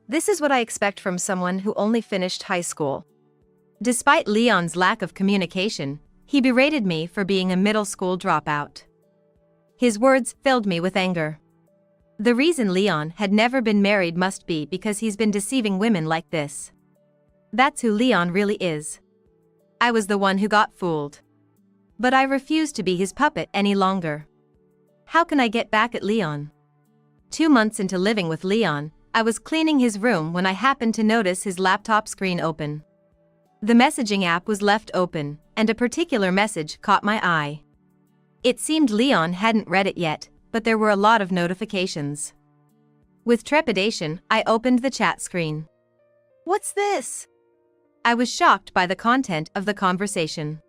This is what I expect from someone who only finished high school. Despite Leon's lack of communication, he berated me for being a middle school dropout. His words filled me with anger. The reason Leon had never been married must be because he's been deceiving women like this. That's who Leon really is. I was the one who got fooled. But I refuse to be his puppet any longer. How can I get back at Leon? 2 months into living with Leon, I was cleaning his room when I happened to notice his laptop screen open. The messaging app was left open, and a particular message caught my eye. It seemed Leon hadn't read it yet, but there were a lot of notifications. With trepidation, I opened the chat screen. "What's this?" I was shocked by the content of the conversation.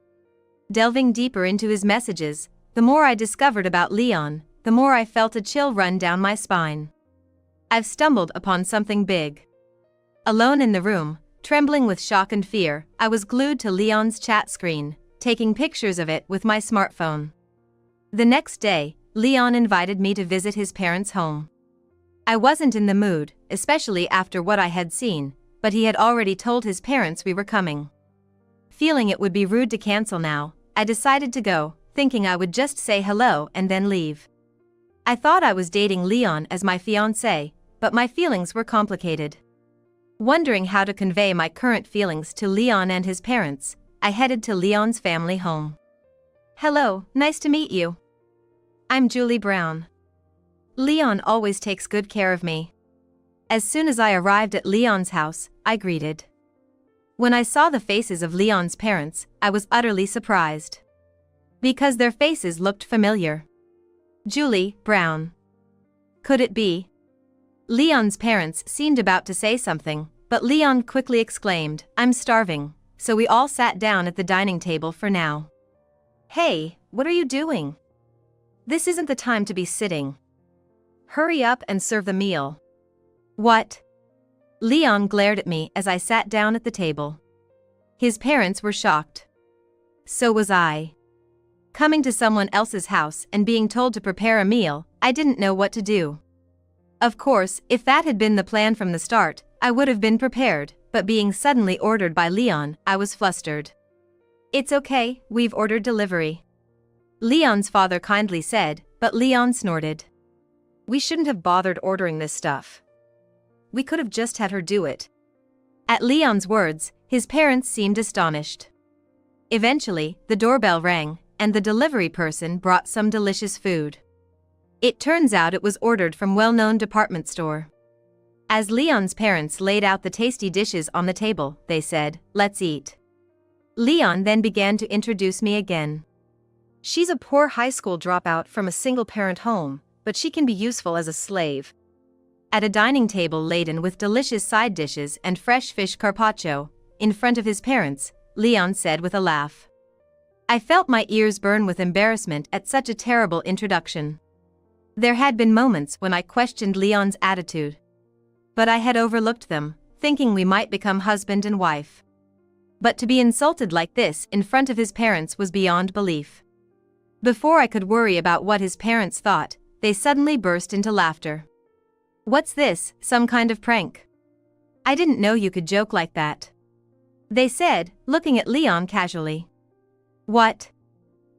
Delving deeper into his messages, the more I discovered about Leon, the more I felt a chill run down my spine. I've stumbled upon something big. Alone in the room, trembling with shock and fear, I was glued to Leon's chat screen, taking pictures of it with my smartphone. The next day, Leon invited me to visit his parents' home. I wasn't in the mood, especially after what I had seen, but he had already told his parents we were coming. Feeling it would be rude to cancel now, I decided to go, thinking I would just say hello and then leave. I thought I was dating Leon as my fiancé, but my feelings were complicated. Wondering how to convey my current feelings to Leon and his parents, I headed to Leon's family home. "Hello, nice to meet you. I'm Julie Brown. Leon always takes good care of me." As soon as I arrived at Leon's house, I greeted. When I saw the faces of Leon's parents, I was utterly surprised. Because their faces looked familiar. Julie Brown. Could it be? Leon's parents seemed about to say something, but Leon quickly exclaimed, "I'm starving," so we all sat down at the dining table for now. "Hey, what are you doing? This isn't the time to be sitting. Hurry up and serve the meal." "What?" Leon glared at me as I sat down at the table. His parents were shocked. So was I. Coming to someone else's house and being told to prepare a meal, I didn't know what to do. Of course, if that had been the plan from the start, I would have been prepared, but being suddenly ordered by Leon, I was flustered. "It's okay, we've ordered delivery," Leon's father kindly said, but Leon snorted. "We shouldn't have bothered ordering this stuff. We could have just had her do it." At Leon's words, his parents seemed astonished. Eventually, the doorbell rang, and the delivery person brought some delicious food. It turns out it was ordered from well-known department store. As Leon's parents laid out the tasty dishes on the table, they said, "Let's eat." Leon then began to introduce me again. "She's a poor high school dropout from a single-parent home, but she can be useful as a slave." At a dining table laden with delicious side dishes and fresh fish carpaccio, in front of his parents, Leon said with a laugh. I felt my ears burn with embarrassment at such a terrible introduction. There had been moments when I questioned Leon's attitude. But I had overlooked them, thinking we might become husband and wife. But to be insulted like this in front of his parents was beyond belief. Before I could worry about what his parents thought, they suddenly burst into laughter. "What's this, some kind of prank? I didn't know you could joke like that," they said, looking at Leon casually. "What?"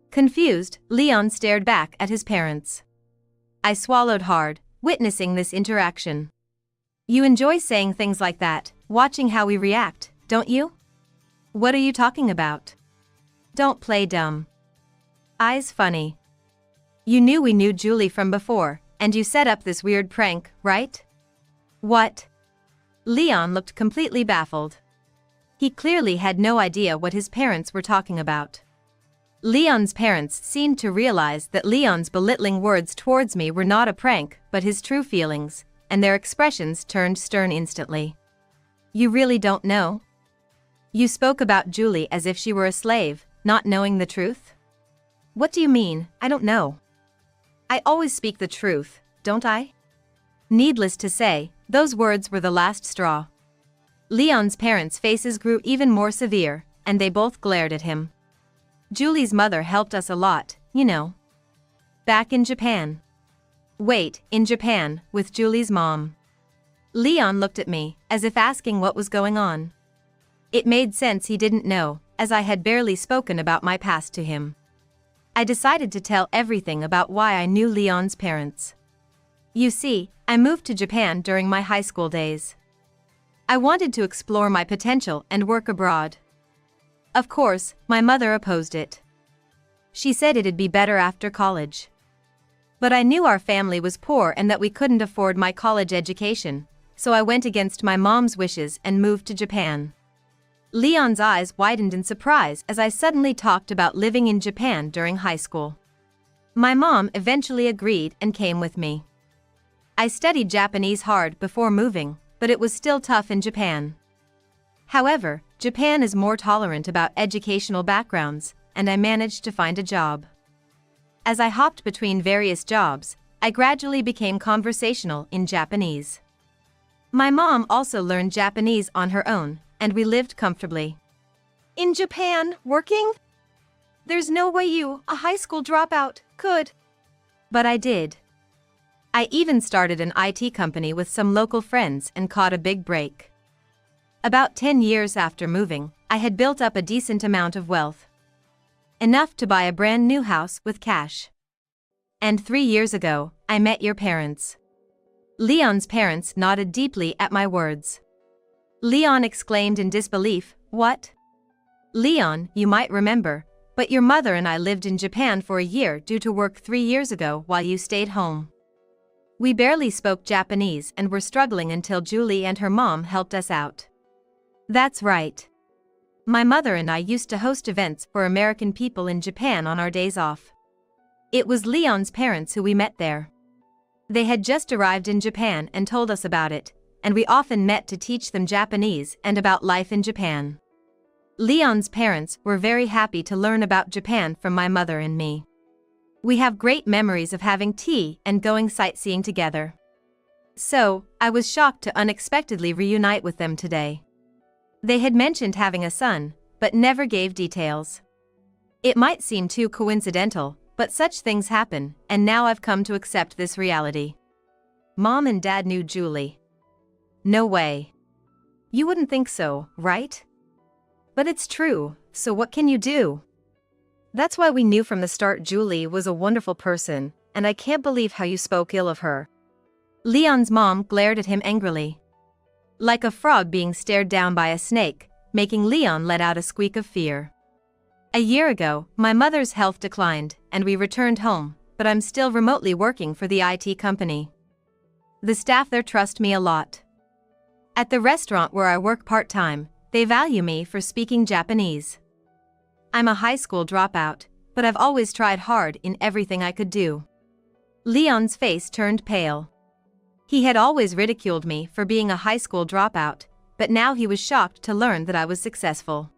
Confused, Leon stared back at his parents. I swallowed hard, witnessing this interaction. "You enjoy saying things like that, watching how we react, don't you? What are you talking about? Don't play dumb. I's funny. You knew we knew Julie from before, and you set up this weird prank, right?" "What?" Leon looked completely baffled. He clearly had no idea what his parents were talking about. Leon's parents seemed to realize that Leon's belittling words towards me were not a prank but his true feelings, and their expressions turned stern instantly. "You really don't know? You spoke about Julie as if she were a slave, not knowing the truth? What do you mean, I don't know? I always speak the truth, don't I?" Needless to say, those words were the last straw. Leon's parents' faces grew even more severe, and they both glared at him. "Julie's mother helped us a lot, you know. Back in Japan." "Wait, in Japan, with Julie's mom?" Leon looked at me, as if asking what was going on. It made sense he didn't know, as I had barely spoken about my past to him. I decided to tell everything about why I knew Leon's parents. You see, I moved to Japan during my high school days. I wanted to explore my potential and work abroad. Of course, my mother opposed it. She said it'd be better after college. But I knew our family was poor and that we couldn't afford my college education, so I went against my mom's wishes and moved to Japan. Leon's eyes widened in surprise as I suddenly talked about living in Japan during high school. My mom eventually agreed and came with me. I studied Japanese hard before moving, but it was still tough in Japan. However, Japan is more tolerant about educational backgrounds, and I managed to find a job. As I hopped between various jobs, I gradually became conversational in Japanese. My mom also learned Japanese on her own, and we lived comfortably. "In Japan, working? There's no way you, a high school dropout, could." But I did. I even started an IT company with some local friends and caught a big break. About 10 years after moving, I had built up a decent amount of wealth. Enough to buy a brand new house with cash. And 3 years ago, I met your parents. Leon's parents nodded deeply at my words. Leon exclaimed in disbelief, "What?" "Leon, you might remember, but your mother and I lived in Japan for a year due to work 3 years ago while you stayed home. We barely spoke Japanese and were struggling until Julie and her mom helped us out." "That's right. My mother and I used to host events for American people in Japan on our days off. It was Leon's parents who we met there. They had just arrived in Japan and told us about it, and we often met to teach them Japanese and about life in Japan." Leon's parents were very happy to learn about Japan from my mother and me. We have great memories of having tea and going sightseeing together. So, I was shocked to unexpectedly reunite with them today. They had mentioned having a son, but never gave details. It might seem too coincidental, But such things happen, and now I've come to accept this reality. Mom and Dad knew Julie. No way. You wouldn't think so, right? But it's true, so what can you do? That's why we knew from the start Julie was a wonderful person, and I can't believe how you spoke ill of her. Leon's mom glared at him angrily. Like a frog being stared down by a snake, making Leon let out a squeak of fear. A year ago, my mother's health declined, and we returned home, but I'm still remotely working for the IT company. The staff there trust me a lot. At the restaurant where I work part-time, they value me for speaking Japanese. I'm a high school dropout, but I've always tried hard in everything I could do. Leon's face turned pale. He had always ridiculed me for being a high school dropout, but now he was shocked to learn that I was successful.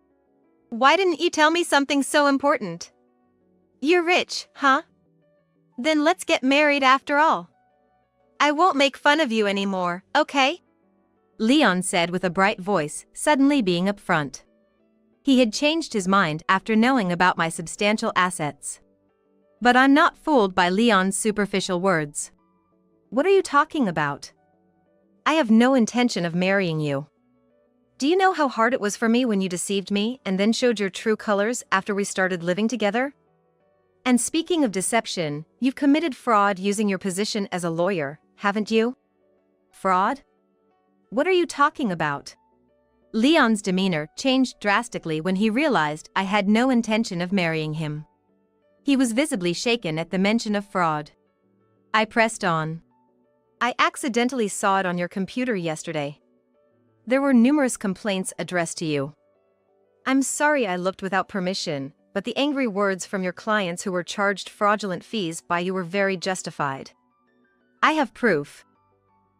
Why didn't you tell me something so important? You're rich, huh? Then let's get married after all. I won't make fun of you anymore, okay? Leon said with a bright voice, suddenly being upfront. He had changed his mind after knowing about my substantial assets. But I'm not fooled by Leon's superficial words. What are you talking about? I have no intention of marrying you. Do you know how hard it was for me when you deceived me and then showed your true colors after we started living together? And speaking of deception, you've committed fraud using your position as a lawyer, haven't you? Fraud? What are you talking about? Leon's demeanor changed drastically when he realized I had no intention of marrying him. He was visibly shaken at the mention of fraud. I pressed on. I accidentally saw it on your computer yesterday. There were numerous complaints addressed to you. I'm sorry I looked without permission, but the angry words from your clients who were charged fraudulent fees by you were very justified. I have proof.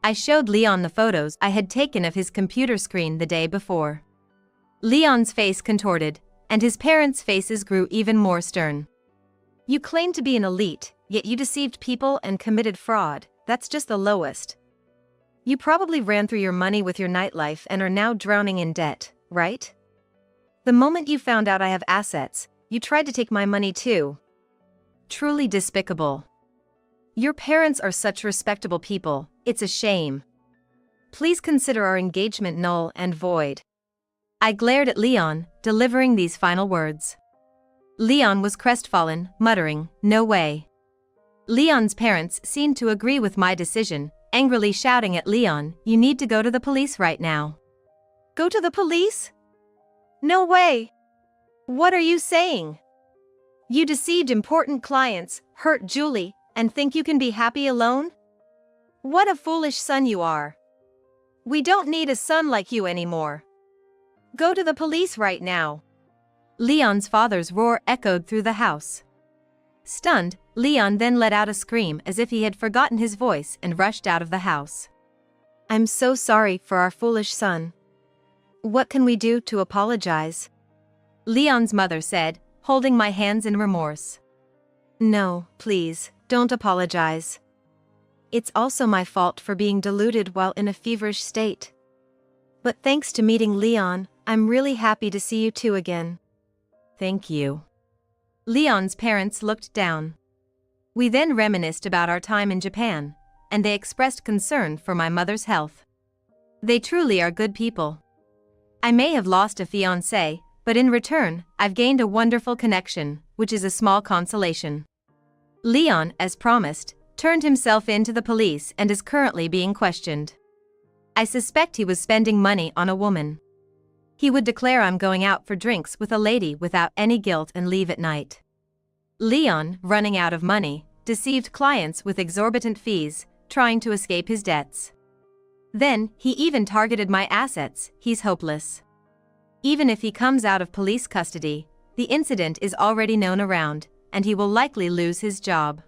I showed Leon the photos I had taken of his computer screen the day before. Leon's face contorted, and his parents' faces grew even more stern. You claim to be an elite, yet you deceived people and committed fraud. That's just the lowest. You probably ran through your money with your nightlife and are now drowning in debt, right? The moment you found out I have assets, you tried to take my money too. Truly despicable. Your parents are such respectable people, it's a shame. Please consider our engagement null and void. I glared at Leon, delivering these final words. Leon was crestfallen, muttering, "No way." Leon's parents seemed to agree with my decision, angrily shouting at Leon, "You need to go to the police right now." Go to the police? No way! What are you saying? You deceived important clients, hurt Julie, and think you can be happy alone? What a foolish son you are. We don't need a son like you anymore. Go to the police right now. Leon's father's roar echoed through the house. Stunned, Leon then let out a scream as if he had forgotten his voice and rushed out of the house. I'm so sorry for our foolish son. What can we do to apologize? Leon's mother said, holding my hands in remorse. No, please, don't apologize. It's also my fault for being deluded while in a feverish state. But thanks to meeting Leon, I'm really happy to see you two again. Thank you. Leon's parents looked down. We then reminisced about our time in Japan, and they expressed concern for my mother's health. They truly are good people. I may have lost a fiancé, but in return, I've gained a wonderful connection, which is a small consolation. Leon, as promised, turned himself in to the police and is currently being questioned. I suspect he was spending money on a woman. He would declare I'm going out for drinks with a lady without any guilt and leave at night. Leon, running out of money, deceived clients with exorbitant fees, trying to escape his debts. Then, he even targeted my assets. He's hopeless. Even if he comes out of police custody, the incident is already known around, and he will likely lose his job.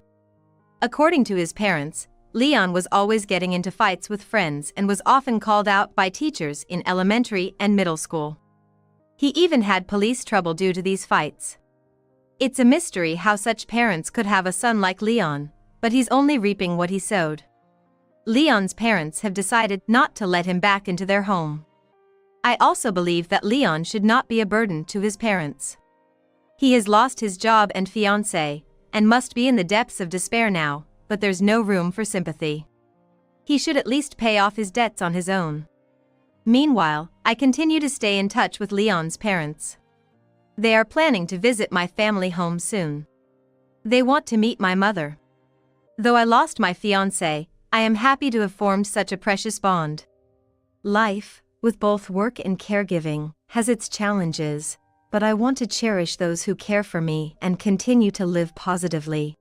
According to his parents, Leon was always getting into fights with friends and was often called out by teachers in elementary and middle school. He even had police trouble due to these fights. It's a mystery how such parents could have a son like Leon, but he's only reaping what he sowed. Leon's parents have decided not to let him back into their home. I also believe that Leon should not be a burden to his parents. He has lost his job and fiancé, and must be in the depths of despair now, but there's no room for sympathy. He should at least pay off his debts on his own. Meanwhile, I continue to stay in touch with Leon's parents. They are planning to visit my family home soon. They want to meet my mother. Though I lost my fiancé, I am happy to have formed such a precious bond. Life, with both work and caregiving, has its challenges, but I want to cherish those who care for me and continue to live positively.